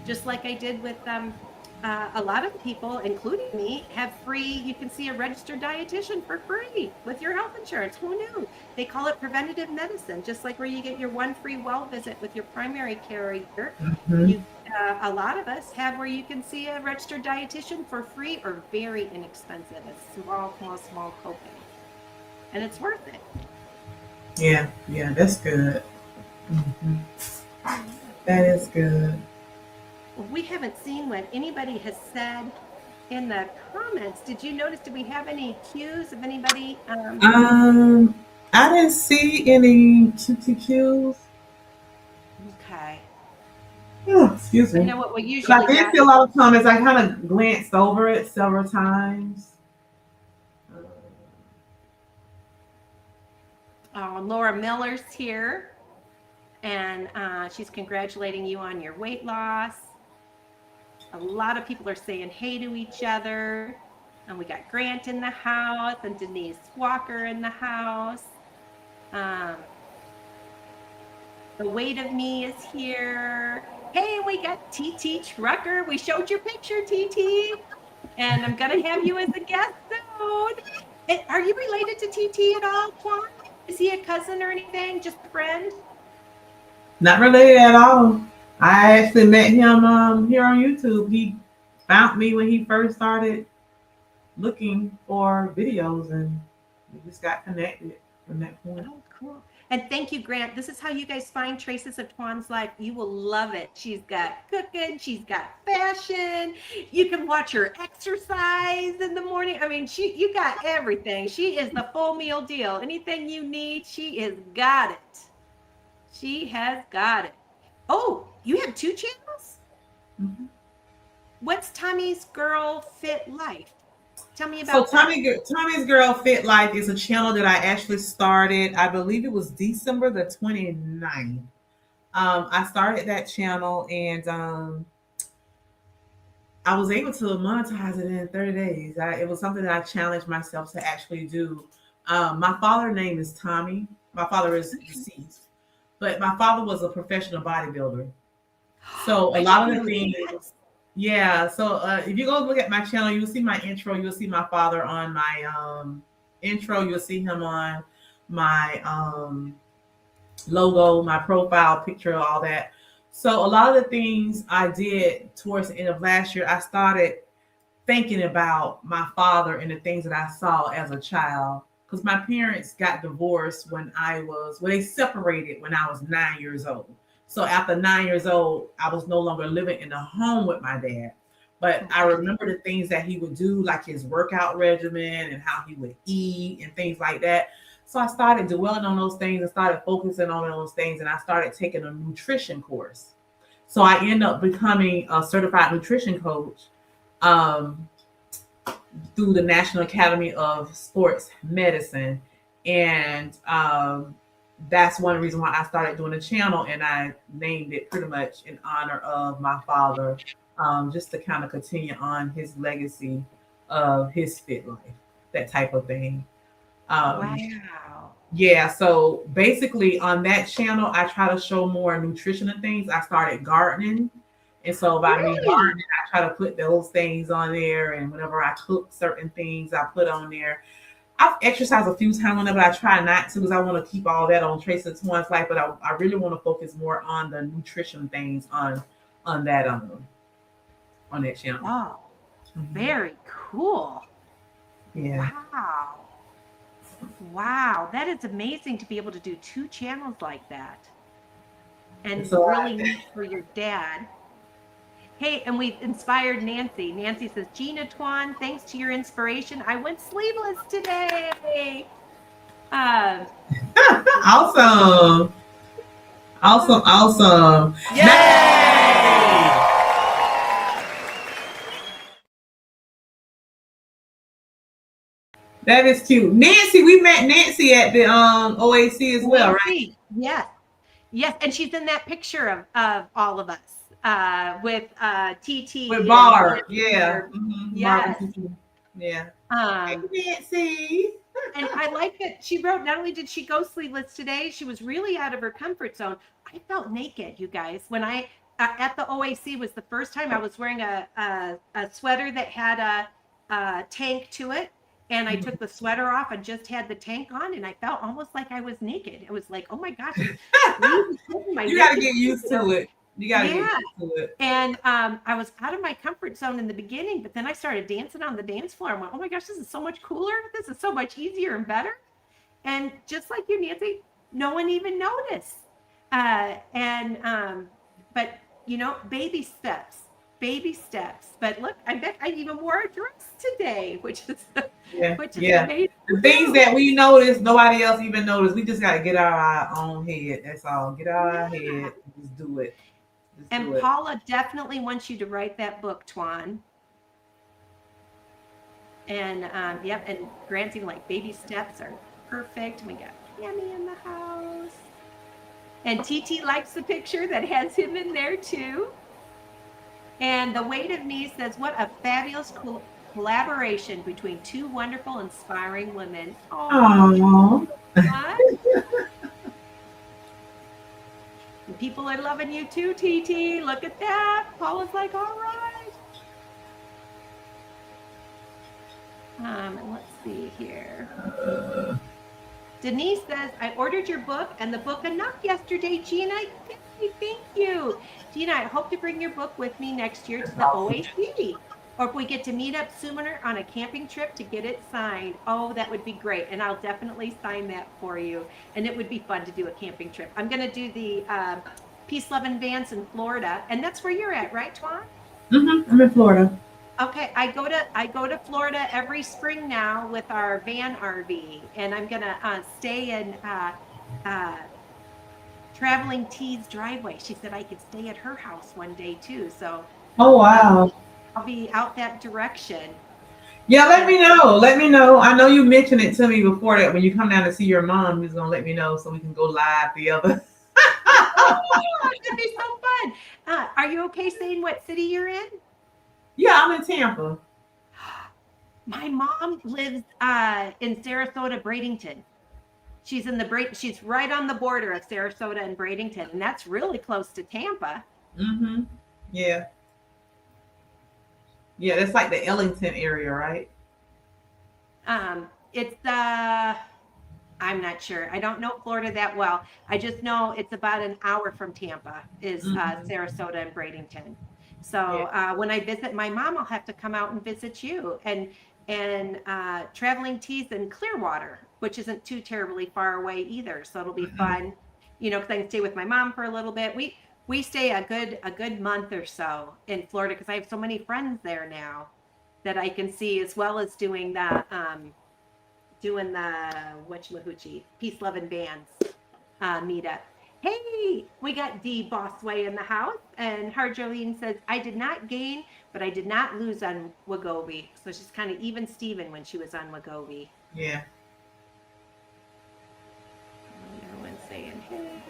Just like I did with a lot of people, including me, have free, you can see a registered dietitian for free with your health insurance. Who knew? They call it preventative medicine, just like where you get your one free well visit with your primary care a year.
Mhm.
A lot of us have where you can see a registered dietitian for free or very inexpensive, a small copay. And it's worth it.
Yeah, yeah, that's good. Mhm. That is good.
Well, we haven't seen what anybody has said in the comments. Did you notice, did we have any cues of anybody?
Um, I didn't see any QTQs.
Okay.
Oh, excuse
I
me.
know what we
But I
usually
did
got.
see a lot of comments. I kind of glanced over it several times.
Laura Miller's here, and she's congratulating you on your weight loss. A lot of people are saying hey to each other. And we got Grant in the house, and Denise Walker in the house. The weight of me is here. Hey, we got TT Trucker. We showed your picture, TT. And I'm going to have you as a guest soon. Are you related to TT at all, Twaun? Is he a cousin or anything? Just a friend?
Not related at all. I actually met him here on YouTube. He found me when he first started looking for videos, and we just got connected from that point.
Oh, cool. And thank you, Grant. This is how you guys find traces of Twaun's life. You will love it. She's got cooking. She's got fashion. You can watch her exercise in the morning. I mean, you got everything. She is the full meal deal. Anything you need, she has got it. She has got it. Oh, you have 2 channels?
Mm-hmm.
What's Tommy's Girl Fit Life? Tell me
So
about that.
Tommy's Girl Fit Life is a channel that I actually started. I believe it was December the 29th. I started that channel, and I was able to monetize it in 30 days. It was something that I challenged myself to actually do. My father's name is Tommy. My father is deceased, but my father was a professional bodybuilder. So a
I
lot
didn't
of the
know
things,
that.
yeah. So if you go look at my channel, you'll see my intro. You'll see my father on my intro. You'll see him on my logo, my profile picture, all that. So a lot of the things I did towards the end of last year, I started thinking about my father and the things that I saw as a child. Because my parents got divorced they separated when I was 9 years old. So after 9 years old, I was no longer living in the home with my dad. But I remember the things that he would do, like his workout regimen and how he would eat and things like that. So I started dwelling on those things and started focusing on those things. And I started taking a nutrition course. So I ended up becoming a certified nutrition coach um, through the National Academy of Sports Medicine. And that's one reason why I started doing a channel, and I named it pretty much in honor of my father, just to kind of continue on his legacy of his fit life, that type of thing.
Wow.
Yeah, so basically on that channel, I try to show more nutrition and things. I started gardening. And so by me gardening, I try to put those things on there. And whenever I cook certain things, I put on there. I've exercised a few times on it, but I try not to because I want to keep all that on Tracy Twaun's life. But I really want to focus more on the nutrition things on that channel.
Oh, very cool.
Yeah.
Wow, that is amazing to be able to do two channels like that. And
So
really neat for your dad. Hey, and we've inspired Nancy. Nancy says, Gina Twaun, thanks to your inspiration, I went sleeveless today.
Awesome. Yay! That is cute. Nancy, we met Nancy at the OAC as well, right?
Yes. And she's in that picture of all of us with TT.
With Barb, yeah.
Yes.
Yeah. Hey, Nancy.
And I like that she wrote, not only did she go sleeveless today, she was really out of her comfort zone. I felt naked, you guys. When I, at the OAC was the first time I was wearing a sweater that had a tank to it. And I took the sweater off and just had the tank on, and I felt almost like I was naked. It was like, oh my gosh.
You got to get used to it. You got to get used to it.
And I was out of my comfort zone in the beginning, but then I started dancing on the dance floor. I went, oh my gosh, this is so much cooler. This is so much easier and better. And just like you, Nancy, no one even noticed. But you know, baby steps. But look, I bet I even wore a dress today, which is amazing.
The things that we notice, nobody else even noticed. We just got to get out of our own head. That's all. Get out of our head. Just do it.
And Paula definitely wants you to write that book, Twaun. And and granting like baby steps are perfect. We got Tammy in the house. And TT likes the picture that has him in there too. And The Weight of Me says, what a fabulous collaboration between two wonderful, inspiring women.
Aww.
People are loving you too, TT. Look at that. Paula's like, all right. And let's see here. Denise says, I ordered your book and the book enough yesterday, Gina. Thank you. Gina, I hope to bring your book with me next year to the OAC. Or if we get to meet up sooner on a camping trip to get it signed. Oh, that would be great. And I'll definitely sign that for you. And it would be fun to do a camping trip. I'm going to do the Peace, Love, and Vans in Florida. And that's where you're at, right, Twaun?
I'm in Florida.
Okay, I go to Florida every spring now with our van RV. And I'm going to stay in Traveling T's driveway. She said I could stay at her house one day too. So
oh wow.
I'll be out that direction.
Yeah, let me know. I know you mentioned it to me before that when you come down to see your mom, you're gonna let me know so we can go live together.
That'd be so fun. Are you okay saying what city you're in?
Yeah, I'm in Tampa.
My mom lives in Sarasota, Bradenton. She's she's right on the border of Sarasota and Bradenton, and that's really close to Tampa.
Yeah. Yeah, that's like the Ellington area, right?
It's the I'm not sure. I don't know Florida that well. I just know it's about an hour from Tampa is Sarasota and Bradenton. So when I visit my mom, I'll have to come out and visit you. And Traveling Teas in Clearwater, which isn't too terribly far away either. So it'll be fun, because I can stay with my mom for a little bit. We stay a good month or so in Florida because I have so many friends there now that I can see, as well as doing the whatchamahoochie, Peace, Love, and Bands meetup. Hey, we got D Bossway in the house, and Harjolene says, I did not gain, but I did not lose on Wegovy. So she's kind of even Steven when she was on Wegovy.
Yeah.
Everyone's saying, hey.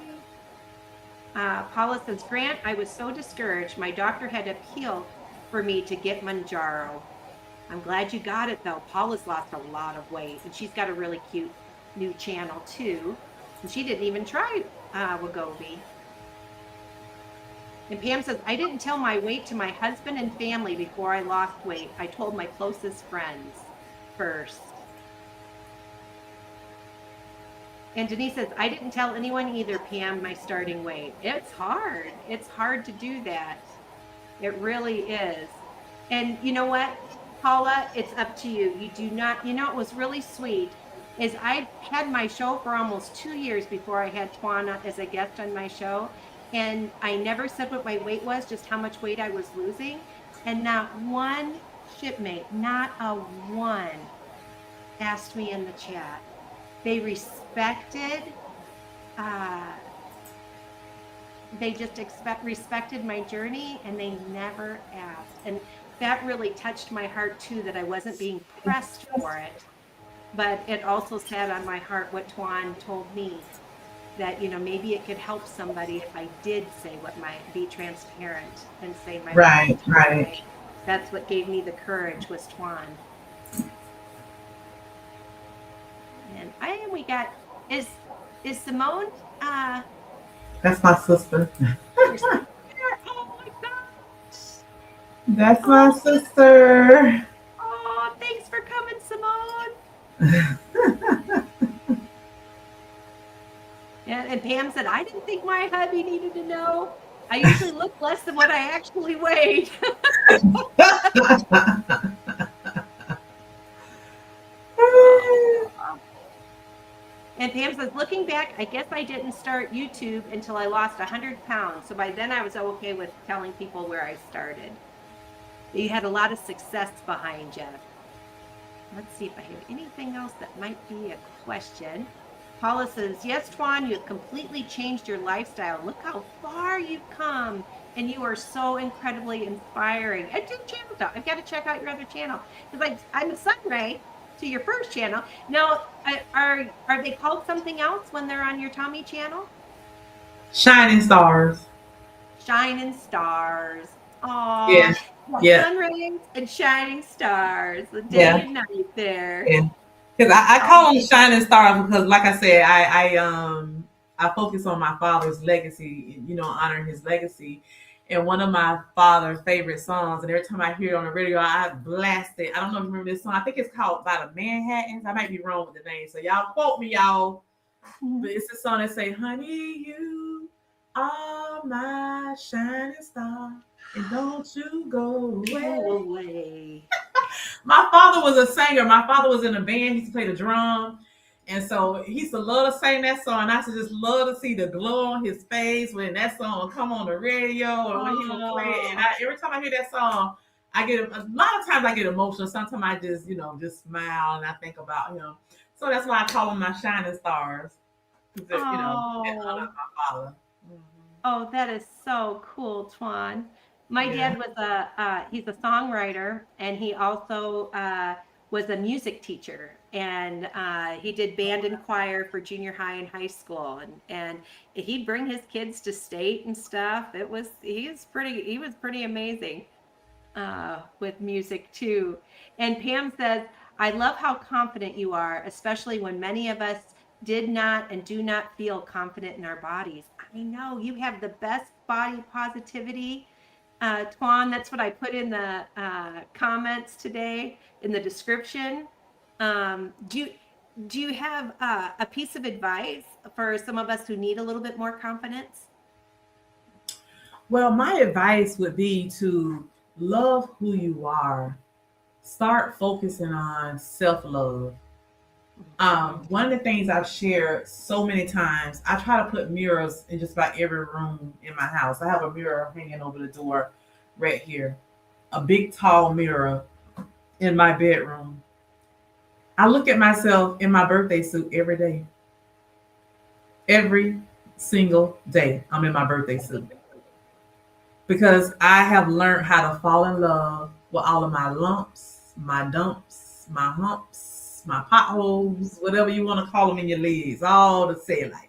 Paula says, Grant, I was so discouraged. My doctor had to appeal for me to get Mounjaro. I'm glad you got it, though. Paula's lost a lot of weight, and she's got a really cute new channel, too. And she didn't even try Wegovy. And Pam says, I didn't tell my weight to my husband and family before I lost weight. I told my closest friends first. And Denise says, I didn't tell anyone either, Pam, my starting weight. It's hard. It's hard to do that. It really is. And you know what, Paula, it's up to you. You do not, what was really sweet is I had my show for almost 2 years before I had Twaun as a guest on my show. And I never said what my weight was, just how much weight I was losing. And not one shipmate, not a one, asked me in the chat. They respected, respected my journey, and they never asked. And that really touched my heart too, that I wasn't being pressed for it. But it also sat on my heart what Twaun told me, that maybe it could help somebody if I did say be transparent and say my
right.
That's what gave me the courage, was Twaun. And we got is Simone?
That's my sister.
Oh my gosh!
That's my sister.
Oh, thanks for coming, Simone. And Pam said, I didn't think my hubby needed to know. I usually look less than what I actually weighed. And Pam says, looking back, I guess I didn't start YouTube until I lost 100 pounds. So by then I was okay with telling people where I started. You had a lot of success behind you. Let's see if I have anything else that might be a question. Paula says, yes, Twaun, you have completely changed your lifestyle. Look how far you've come. And you are so incredibly inspiring. And your channel, I've got to check out your other channel. Because I'm a Sunray to your first channel. Now, are they called something else when they're on your Tommy channel?
Shining Stars.
Shining Stars. Oh,
yeah.
Sunrays and Shining Stars. The day and night there.
Yeah. Because I call them Shining Stars because, like I said, I focus on my father's legacy, honoring his legacy. And one of my father's favorite songs, and every time I hear it on the radio, I blast it. I don't know if you remember this song. I think it's called By the Manhattans. I might be wrong with the name, so y'all quote me, y'all. But it's a song that say, honey, you are my shining star, and don't you go away. My father was a singer. My father was in a band. He used to play the drum. And so he used to love to sing that song. And I used to just love to see the glow on his face when that song would come on the radio or when he would play it. And every time I hear that song, a lot of times I get emotional. Sometimes I just, just smile and I think about him. So that's why I call them my shining stars. In honor of my father.
Oh, that is so cool, Twaun. My dad was he's a songwriter, and he also was a music teacher, and he did band and choir for junior high and high school, and he'd bring his kids to state and stuff. He was pretty amazing with music too. And Pam says, I love how confident you are, especially when many of us did not and do not feel confident in our bodies. I know you have the best body positivity. Twaun, that's what I put in the comments today in the description. Do you have a piece of advice for some of us who need a little bit more confidence?
Well, my advice would be to love who you are. Start focusing on self-love. One of the things I've shared so many times, I try to put mirrors in just about every room in my house. I have a mirror hanging over the door right here, a big tall mirror in my bedroom. I look at myself in my birthday suit every day. Every single day, I'm in my birthday suit because I have learned how to fall in love with all of my lumps, my dumps, my humps, my potholes, whatever you want to call them in your legs, all the cellulite.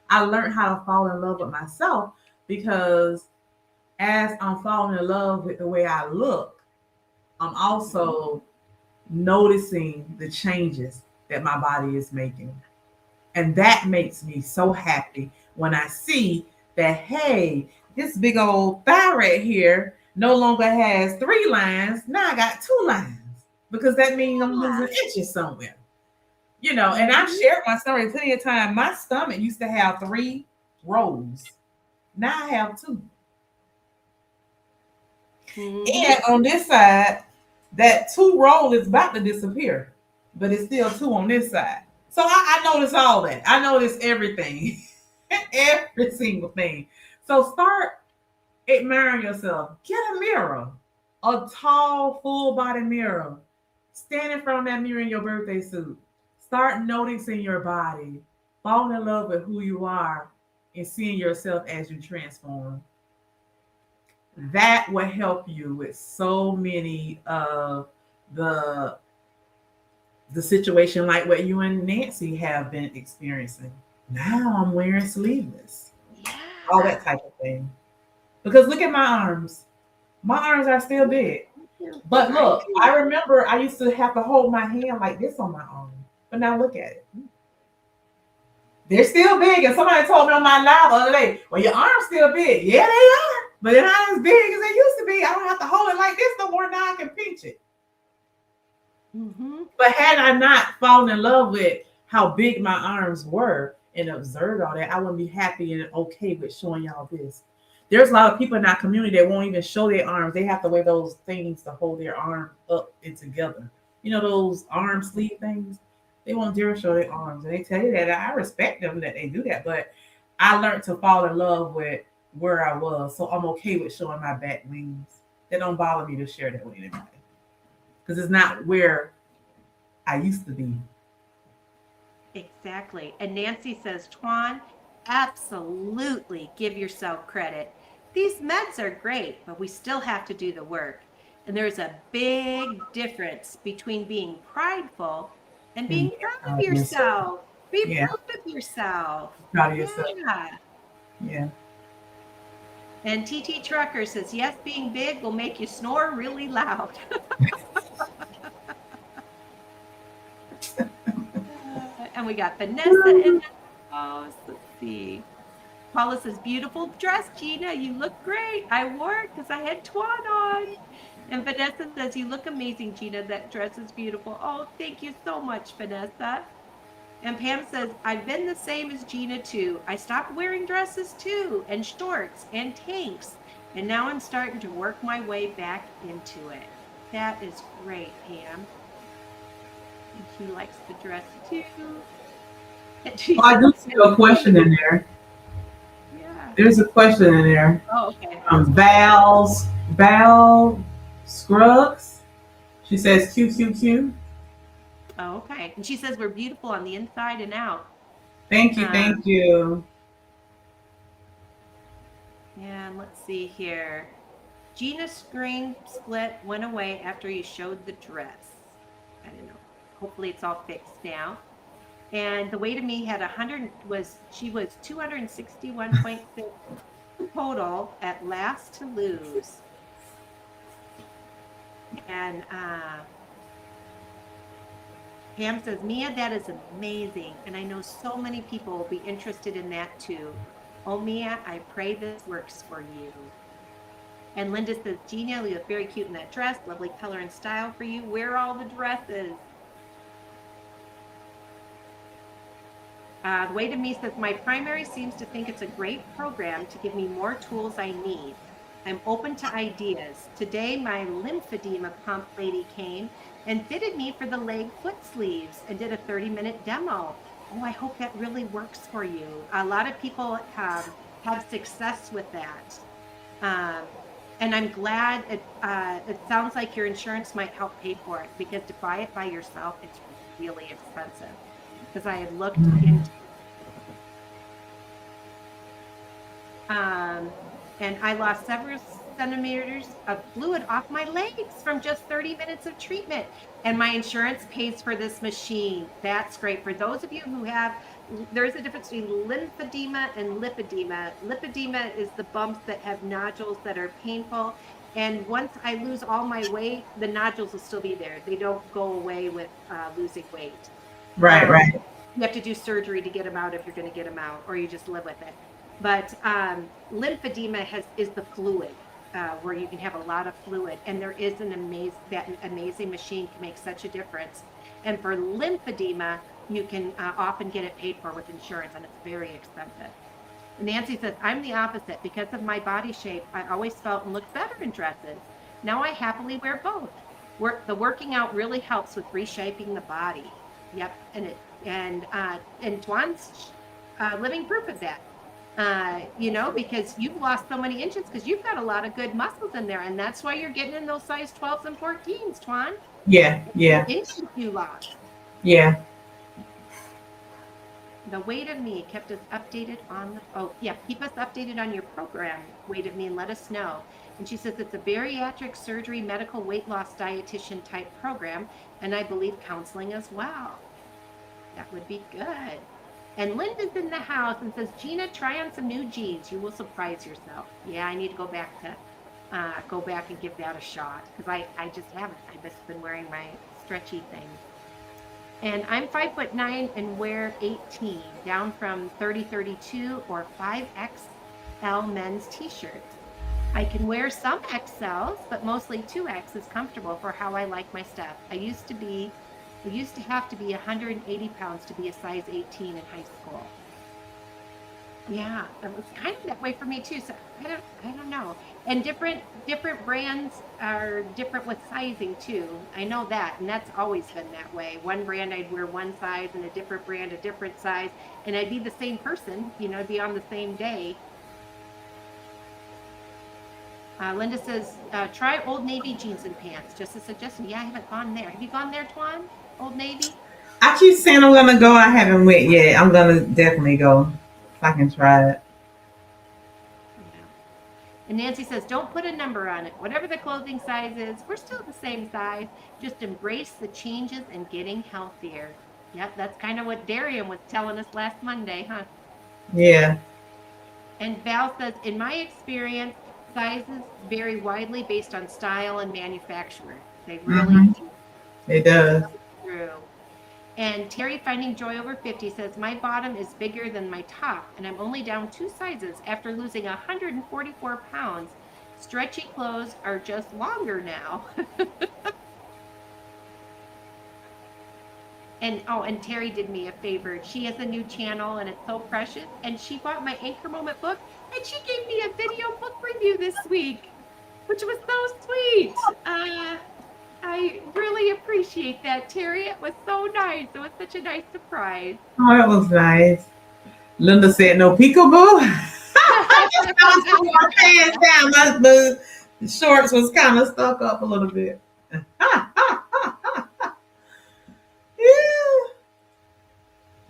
I learned how to fall in love with myself because as I'm falling in love with the way I look, I'm also noticing the changes that my body is making. And that makes me so happy when I see that, hey, this big old thigh right here no longer has 3 lines. Now I got 2 lines because that means I'm losing inches somewhere. And I've shared my story plenty of time. My stomach used to have 3 rows. Now I have 2. And on this side, that 2 roll is about to disappear, but it's still 2 on this side. So I notice all that. I notice everything, every single thing. So start admiring yourself. Get a mirror, a tall, full body mirror. Stand in front of that mirror in your birthday suit. Start noticing your body. Fall in love with who you are and seeing yourself as you transform. That will help you with so many of the situation like what you and Nancy have been experiencing. Now I'm wearing sleeveless.
Yeah.
All that type of thing. Because look at my arms. My arms are still big. But look, I remember I used to have to hold my hand like this on my arm. But now look at it. They're still big. And somebody told me on my live the other day, well, your arms still big. Yeah, they are. But they're not as big as they used to be. I don't have to hold it like this no more. Now I can pinch it. But had I not fallen in love with how big my arms were and observed all that, I wouldn't be happy and okay with showing y'all this. There's a lot of people in our community that won't even show their arms. They have to wear those things to hold their arm up and together. You know, those arm sleeve things? They won't dare show their arms. And they tell you that. I respect them that they do that. But I learned to fall in love with where I was. So I'm okay with showing my back wings. It don't bother me to share that with anybody. Because it's not where I used to be.
Exactly. And Nancy says, Twaun, absolutely give yourself credit. These meds are great, but we still have to do the work. And there's a big difference between being prideful and being proud of yourself. Be proud of yourself.
Proud of yourself. Yeah.
And TT Trucker says, yes, being big will make you snore really loud. And we got Vanessa in the house. Let's see. Paula says, beautiful dress, Gina. You look great. I wore it because I had Twaun on. And Vanessa says, you look amazing, Gina. That dress is beautiful. Oh, thank you so much, Vanessa. And Pam says, I've been the same as Gina too. I stopped wearing dresses too, and shorts and tanks. And now I'm starting to work my way back into it. That is great, Pam. And she likes the dress too.
Well, I do see a question in there.
Yeah.
There's a question in there.
Oh, okay.
Val Scruggs. She says QQQ.
Oh, okay. And she says we're beautiful on the inside and out.
Thank you. Thank you.
And let's see here. Gina's screen split went away after you showed the dress. I don't know. Hopefully it's all fixed now. And the way to me had 100 she was 261.6 total at last to lose. And Pam says, Mia, that is amazing. And I know so many people will be interested in that too. Oh, Mia, I pray this works for you. And Linda says, Gina, you look very cute in that dress. Lovely color and style for you. Wear all the dresses. The Way to Me says, my primary seems to think it's a great program to give me more tools I need. I'm open to ideas. Today, my lymphedema pump lady came and fitted me for the leg foot sleeves and did a 30-minute demo. Oh, I hope that really works for you. A lot of people have success with that. And I'm glad it sounds like your insurance might help pay for it, because to buy it by yourself, it's really expensive. Because I had looked into and I lost several centimeters of fluid off my legs from just 30 minutes of treatment. And my insurance pays for this machine. That's great. For those of you who have, there's a difference between lymphedema and lipedema. Lipedema is the bumps that have nodules that are painful. And once I lose all my weight, the nodules will still be there. They don't go away with losing weight.
Right, right.
You have to do surgery to get them out if you're going to get them out, or you just live with it. But lymphedema is the fluid, where you can have a lot of fluid, and there is that amazing machine can make such a difference. And for lymphedema, you can often get it paid for with insurance, and it's very expensive. Nancy says, I'm the opposite. Because of my body shape, I always felt and looked better in dresses. Now I happily wear both. The working out really helps with reshaping the body. Yep, and Twaun's living proof of that. Because you've lost so many inches because you've got a lot of good muscles in there, and that's why you're getting in those size 12s and 14s, Twaun.
Yeah.
Inches you lost.
Yeah.
The Weight of Me kept us updated on keep us updated on your program, Weight of Me, and let us know. And she says it's a bariatric surgery, medical weight loss dietitian type program, and I believe counseling as well. That would be good. And Linda's in the house and says, Gina, try on some new jeans. You will surprise yourself. Yeah, I need to go back and give that a shot, because I just haven't. I've just been wearing my stretchy things. And I'm 5'9" and wear 18, down from 30-32 or 5XL men's t-shirts. I can wear some XLs, but mostly 2X is comfortable for how I like my stuff. I used to have to be 180 pounds to be a size 18 in high school. Yeah, it was kind of that way for me too. So I don't know. And different brands are different with sizing too. I know that, and that's always been that way. One brand I'd wear one size, and a different brand a different size, and I'd be the same person. I'd be on the same day. Linda says, try Old Navy jeans and pants. Just a suggestion. Yeah, I haven't gone there. Have you gone there, Twaun? Old Navy?
I keep saying I'm gonna go. I haven't went yet. I'm gonna definitely go if I can try it.
Yeah. And Nancy says, don't put a number on it. Whatever the clothing size is, we're still the same size. Just embrace the changes and getting healthier. Yep, that's kind of what Dariam was telling us last Monday, huh?
Yeah.
And Val says, in my experience, sizes vary widely based on style and manufacturer. They really do.
It does.
True. And Terry Finding Joy over 50 says, my bottom is bigger than my top, and I'm only down 2 sizes after losing 144 pounds. Stretchy clothes are just longer now. And Terry did me a favor. She has a new channel, and it's so precious. And she bought my Anchor Moment book, and she gave me a video book review this week, which was so sweet. I really appreciate that, Terry. It was so nice. It was such a nice surprise.
Oh, that was nice. Linda said, no peekaboo. I just put my pants down. The shorts was kind of stuck up a little bit. Yeah.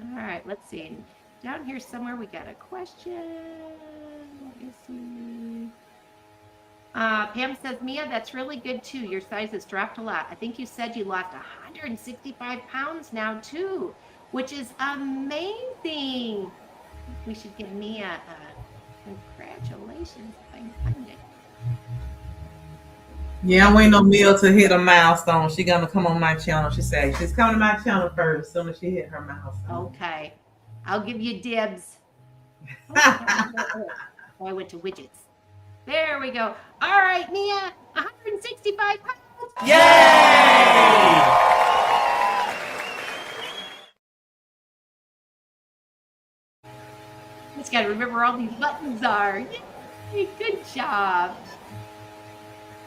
All right, let's see. Down here somewhere we got a question. Let me see. Pam says, Mia, that's really good too. Your size has dropped a lot. I think you said you lost 165 pounds now too, which is amazing. We should give Mia congratulations if I can find it.
Yeah, I'm waiting on Mia to hit a milestone. She's gonna come on my channel. She said she's coming to my channel first, as soon as she hit her milestone.
Okay, I'll give you dibs. Oh, I went to widgets. There we go. All right, Mia, 165 pounds.
Yay!
Just got to remember all these buttons are. Yay, good job.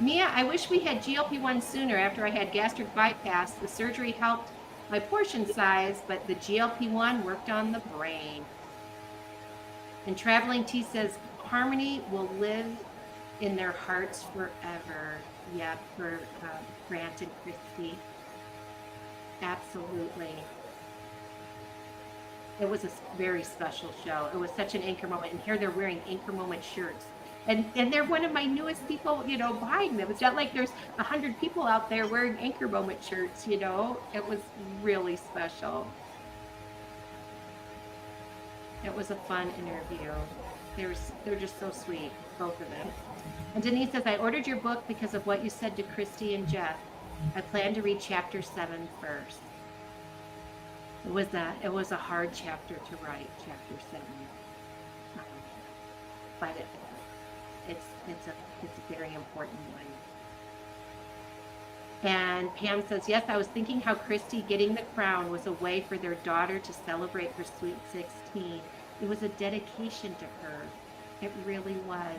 Mia, I wish we had GLP-1 sooner after I had gastric bypass. The surgery helped my portion size, but the GLP-1 worked on the brain. And Traveling T says, harmony will live in their hearts forever. Yeah, for Grant and Christy. Absolutely. It was a very special show. It was such an anchor moment. And here they're wearing anchor moment shirts. And they're one of my newest people, buying them. It's not like there's 100 people out there wearing anchor moment shirts, It was really special. It was a fun interview. They're just so sweet, both of them. And Denise says, I ordered your book because of what you said to Christy and Jeff. I plan to read chapter 7 first. It was a hard chapter to write, chapter 7. But it's a very important one. And Pam says, yes, I was thinking how Christy getting the crown was a way for their daughter to celebrate her sweet 16. It was a dedication to her. It really was.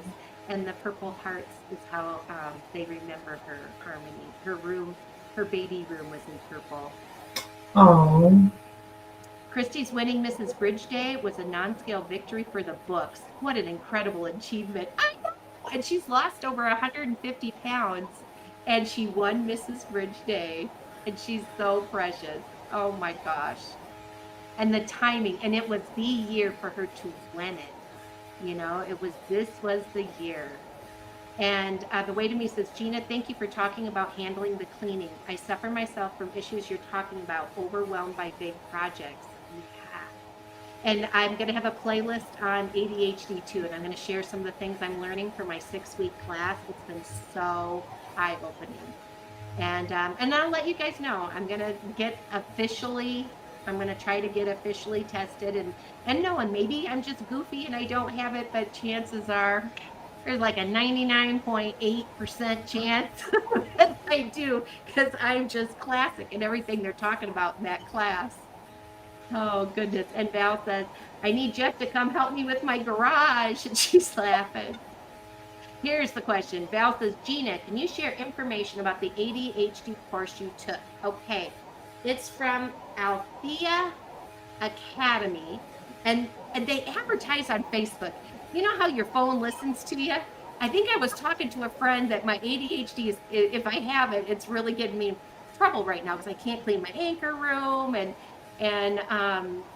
And the purple hearts is how they remember her, Harmony. Her baby room was in purple.
Oh.
Christy's winning Mrs. Bridge Day was a non-scale victory for the books. What an incredible achievement. I know. And she's lost over 150 pounds, and she won Mrs. Bridge Day, and she's so precious. Oh my gosh. And the timing, and it was the year for her to win it. This was the year. And the way to me says, Gina, thank you for talking about handling the cleaning. I suffer myself from issues you're talking about, overwhelmed by big projects. Yeah. And I'm going to have a playlist on ADHD too, and I'm going to share some of the things I'm learning for my 6-week class. It's been so eye-opening. And I'll let you guys know. I'm going to try to get officially tested and no, and maybe I'm just goofy and I don't have it, but chances are there's like a 99.8% chance that I do, because I'm just classic in everything they're talking about in that class. Oh, goodness. And Val says, I need Jeff to come help me with my garage. And she's laughing. Here's the question. Val says, Gina, can you share information about the ADHD course you took? Okay. It's from Althea Academy. And they advertise on Facebook. You know how your phone listens to you? I think I was talking to a friend that my ADHD is, if I have it, it's really getting me in trouble right now because I can't clean my anchor room, and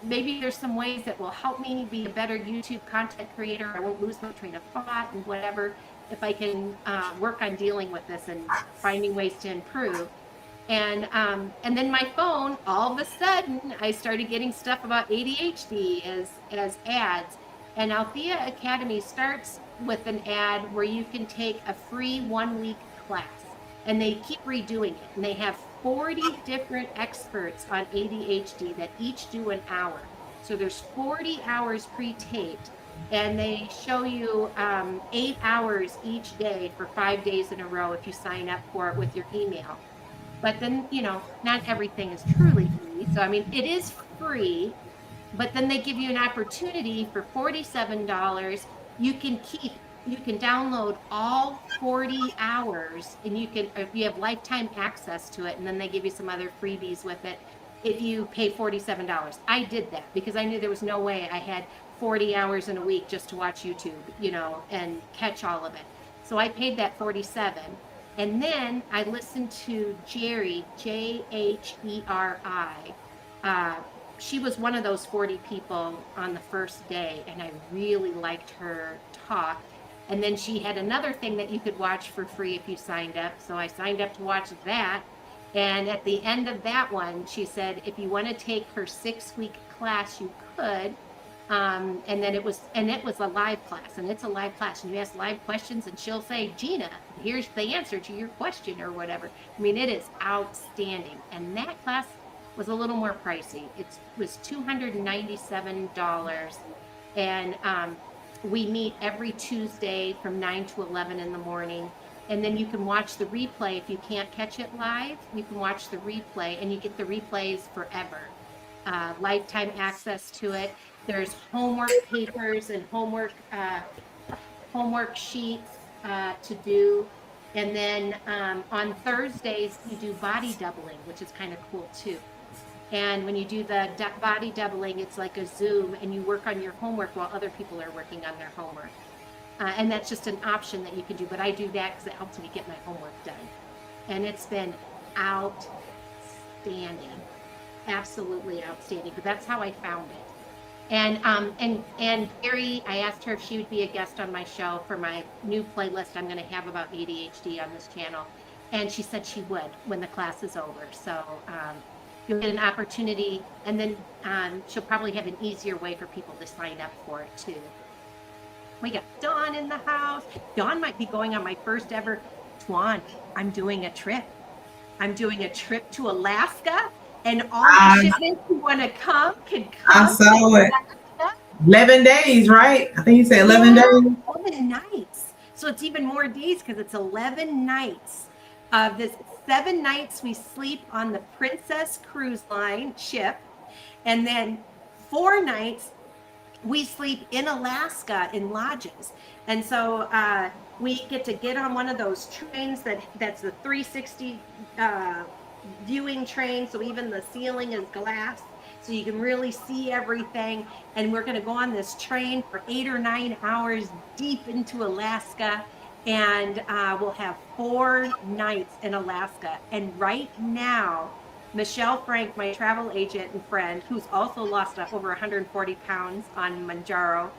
maybe there's some ways that will help me be a better YouTube content creator. I won't lose my train of thought and whatever, if I can work on dealing with this and finding ways to improve. And then my phone, all of a sudden, I started getting stuff about ADHD as ads. And Althea Academy starts with an ad where you can take a free 1-week class. And they keep redoing it. And they have 40 different experts on ADHD that each do an hour. So there's 40 hours pre-taped. And they show you 8 hours each day for 5 days in a row if you sign up for it with your email. But then, not everything is truly free. So, it is free. But then they give you an opportunity for $47. You can download all 40 hours, and if you have lifetime access to it, and then they give you some other freebies with it if you pay $47. I did that because I knew there was no way I had 40 hours in a week just to watch YouTube, and catch all of it. So I paid that $47. And then I listened to Jerry, Jheri. She was one of those 40 people on the first day, and I really liked her talk. And then she had another thing that you could watch for free if you signed up. So I signed up to watch that. And at the end of that one, she said, if you want to take her 6-week class, you could. And it was a live class, and it's a live class, and you ask live questions, and she'll say, Gina, here's the answer to your question or whatever. It is outstanding. And that class was a little more pricey. It was $297, and we meet every Tuesday from 9 to 11 in the morning, and then you can watch the replay. If you can't catch it live, you can watch the replay, and you get the replays forever. Lifetime access to it. There's homework papers and homework sheets to do. And then on Thursdays, you do body doubling, which is kind of cool too. And when you do the body doubling, it's like a Zoom, and you work on your homework while other people are working on their homework. And that's just an option that you can do. But I do that because it helps me get my homework done. And it's been outstanding, absolutely outstanding. But that's how I found it. And Carrie, I asked her if she would be a guest on my show for my new playlist I'm going to have about ADHD on this channel, and she said she would when the class is over. So you'll get an opportunity, and then she'll probably have an easier way for people to sign up for it too. We got Dawn in the house. Dawn might be going on my first ever. Twaun, I'm doing a trip. I'm doing a trip to Alaska. And all the shipmates who want to come can come.
I saw it. 11 days, right? I think you said 11 days.
11 nights. So it's even more days because it's 11 nights. This 7 nights we sleep on the Princess Cruise Line ship. And then 4 nights we sleep in Alaska in lodges. And so we get on one of those trains that's the 360 viewing train, so even the ceiling is glass, so you can really see everything. And we're going to go on this train for 8 or 9 hours deep into Alaska, and we'll have 4 nights in Alaska. And right now, Michele Frank, my travel agent and friend, who's also lost over 140 pounds on Mounjaro,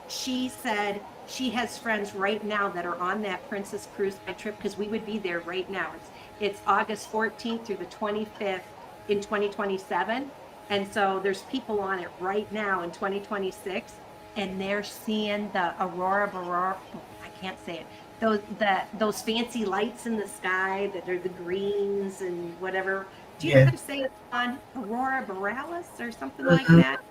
she said she has friends right now that are on that Princess Cruise Line trip, because we would be there right now. It's August 14th through the 25th in 2027. And so there's people on it right now in 2026, and they're seeing the aurora borealis. I can't say it. Those fancy lights in the sky that are the greens and whatever. Do you know how to say it on aurora borealis or something like that?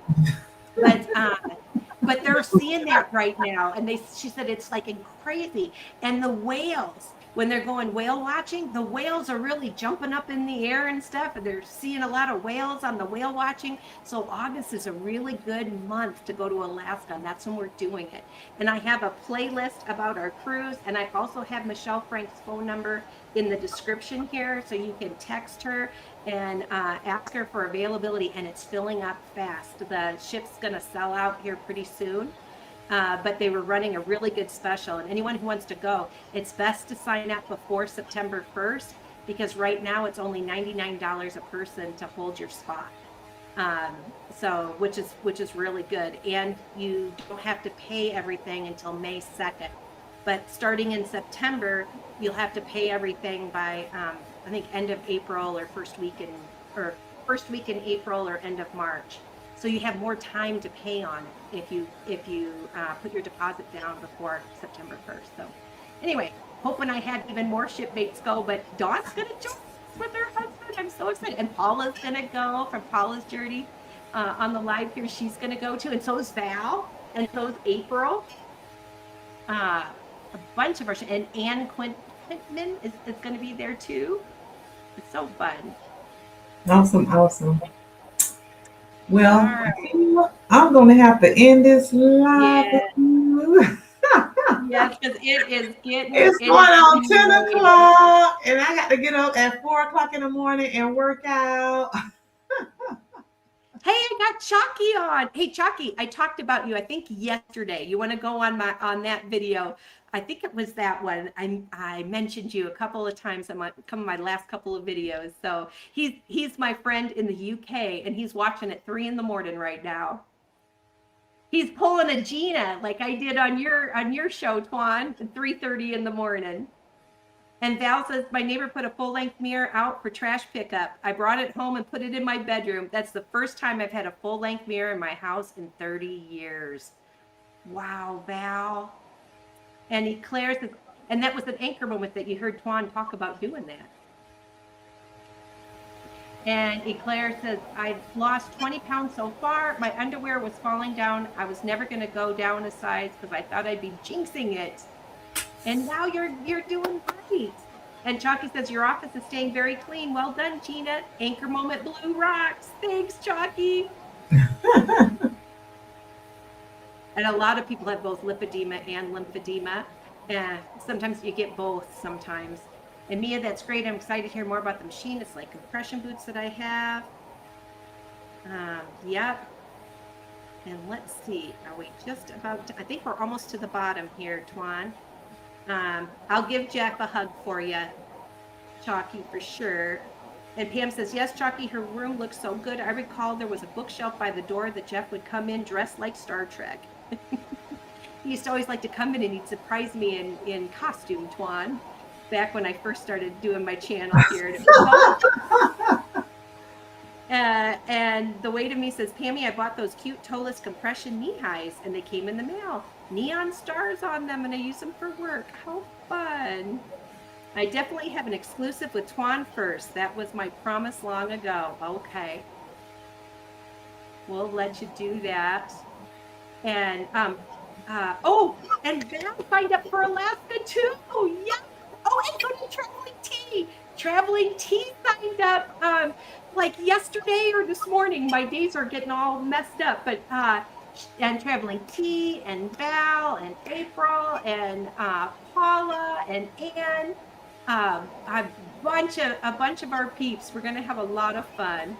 But they're seeing that right now, and she said it's like crazy. And the whales, when they're going whale watching, the whales are really jumping up in the air and stuff, and they're seeing a lot of whales on the whale watching. So August is a really good month to go to Alaska, and that's when we're doing it. And I have a playlist about our cruise, and I also have Michele Frank's phone number in the description here, so you can text her and ask her for availability, and it's filling up fast. The ship's going to sell out here pretty soon. But they were running a really good special, and anyone who wants to go, it's best to sign up before September 1st, because right now it's only $99 a person to hold your spot. So which is really good, and you don't have to pay everything until May 2nd. But starting in September, you'll have to pay everything by I think end of April or first week in April or end of March. So you have more time to pay on it if you put your deposit down before September 1st. So anyway, hoping I had even more shipmates go, but Dawn's going to join us with her husband. I'm so excited. And Paula's going to go from Paula's Journey on the live here. She's going to go too. And so is Val. And so is April. A bunch of our, and Ann Quintman is going to be there too. It's so fun.
Awesome. Well, right. I'm going to have to end this live.
Yes, because
it's going on 10 o'clock, and I got to get up at 4 o'clock in the morning and work out.
Hey, I got Chalky on. Hey, Chalky, I talked about you, I think yesterday. You want to go on that video? I think it was that one. I mentioned you a couple of times on my last couple of videos. So he's my friend in the UK, and he's watching at 3 a.m. right now. He's pulling a Gina like I did on your show, Twaun, at 3:30 in the morning. And Val says, my neighbor put a full-length mirror out for trash pickup. I brought it home and put it in my bedroom. That's the first time I've had a full-length mirror in my house in 30 years. Wow, Val. And Eclair says, and that was an anchor moment that you heard Twaun talk about doing that. And Eclair says, I've lost 20 pounds so far. My underwear was falling down. I was never going to go down a size because I thought I'd be jinxing it. And now you're doing great. And Chalky says, your office is staying very clean. Well done, Gina. Anchor moment, blue rocks. Thanks, Chalky. And a lot of people have both lipedema and lymphedema. And sometimes you get both sometimes. And Mia, that's great. I'm excited to hear more about the machine. It's like compression boots that I have. Yep. And let's see, are we just about to, I think we're almost to the bottom here, Twaun. I'll give Jeff a hug for you, Chalky, for sure. And Pam says, yes, Chalky, her room looks so good. I recall there was a bookshelf by the door that Jeff would come in dressed like Star Trek. He used to always like to come in and he'd surprise me in costume, Twaun, back when I first started doing my channel here. And the way to me says, Pammy, I bought those cute toeless compression knee highs and they came in the mail. Neon stars on them and I use them for work. How fun. I definitely have an exclusive with Twaun first. That was my promise long ago. Okay. We'll let you do that. And, and Val signed up for Alaska too. Yeah. Oh, and go to Traveling Tea. Traveling Tea signed up like yesterday or this morning. My days are getting all messed up, but and Traveling Tea and Val and April and Paula and Ann, a bunch of our peeps. We're gonna have a lot of fun.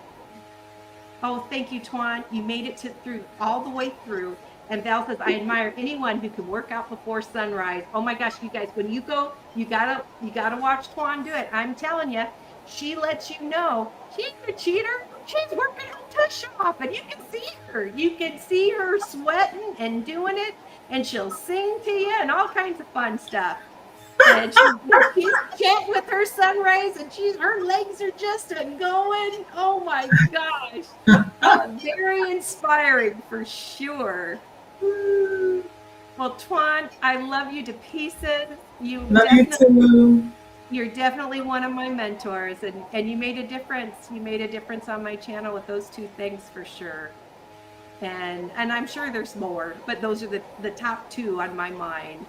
Oh, thank you, Twaun. You made it through all the way through. And Val says, I admire anyone who can work out before sunrise. Oh my gosh, you guys, when you go, you gotta watch Twaun do it. I'm telling you, she lets you know she's a cheater. She's working her tush off, and you can see her. You can see her sweating and doing it, and she'll sing to you and all kinds of fun stuff. And she's chatting with her sunrise, and her legs are just going. Oh my gosh, very inspiring for sure. Well, Twaun, I love you to pieces.
Love you too.
You're definitely one of my mentors, and you made a difference. You made a difference on my channel with those two things for sure. And I'm sure there's more, but those are the top two on my mind.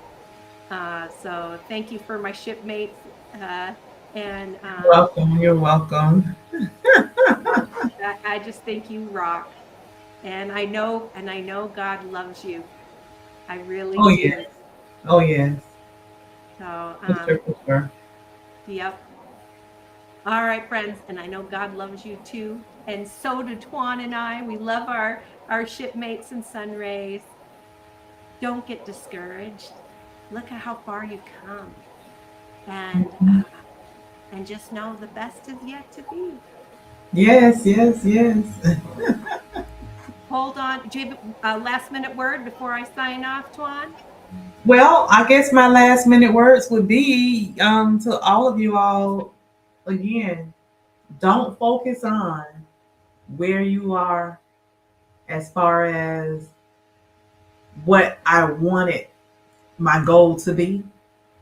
So thank you for my shipmates.
Welcome. You're welcome.
I just think you rock. And I know God loves you. I really do.
Yes. Oh, yes.
So,
for sure.
Yep. All right, friends. And I know God loves you too. And so do Twaun and I. We love our shipmates and Sunrays. Don't get discouraged. Look at how far you've come. And just know the best is yet to be.
Yes.
Hold on. Do you have a last minute word before I sign off, Twaun?
Well, I guess my last minute words would be to all of you all, again, don't focus on where you are as far as what I wanted my goal to be.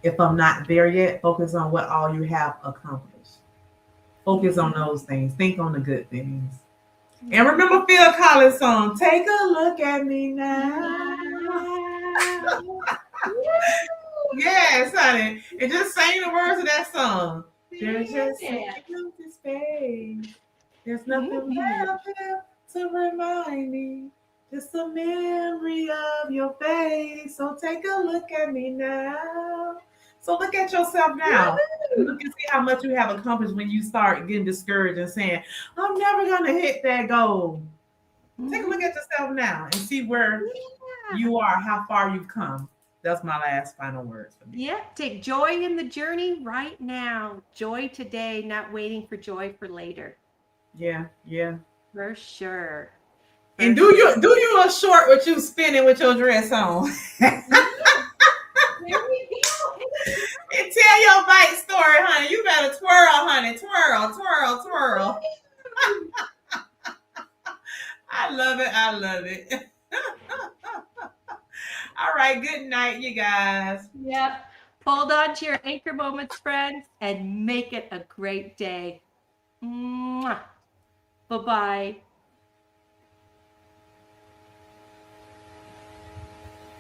If I'm not there yet, focus on what all you have accomplished. Focus on those things. Think on the good things. And remember Phil Collins' song, Take a Look at Me Now. Yes, honey. And just sing the words of that song. There's just empty space. There's nothing left to remind me. Just a memory of your face. So take a look at me now. So look at yourself now. Look and see how much you have accomplished when you start getting discouraged and saying, I'm never going to hit that goal. Take a look at yourself now and see where you are, how far you've come. That's my last final words for me.
Yeah, take joy in the journey right now. Joy today, not waiting for joy for later.
Yeah.
For sure.
And do you a short with you spinning with your dress on?
There we go.
And tell your bike story, honey. You better twirl, honey. Twirl. I love it. All right, good night, you guys.
Yep. Hold on to your anchor moments, friends, and make it a great day. Mwah. Bye-bye.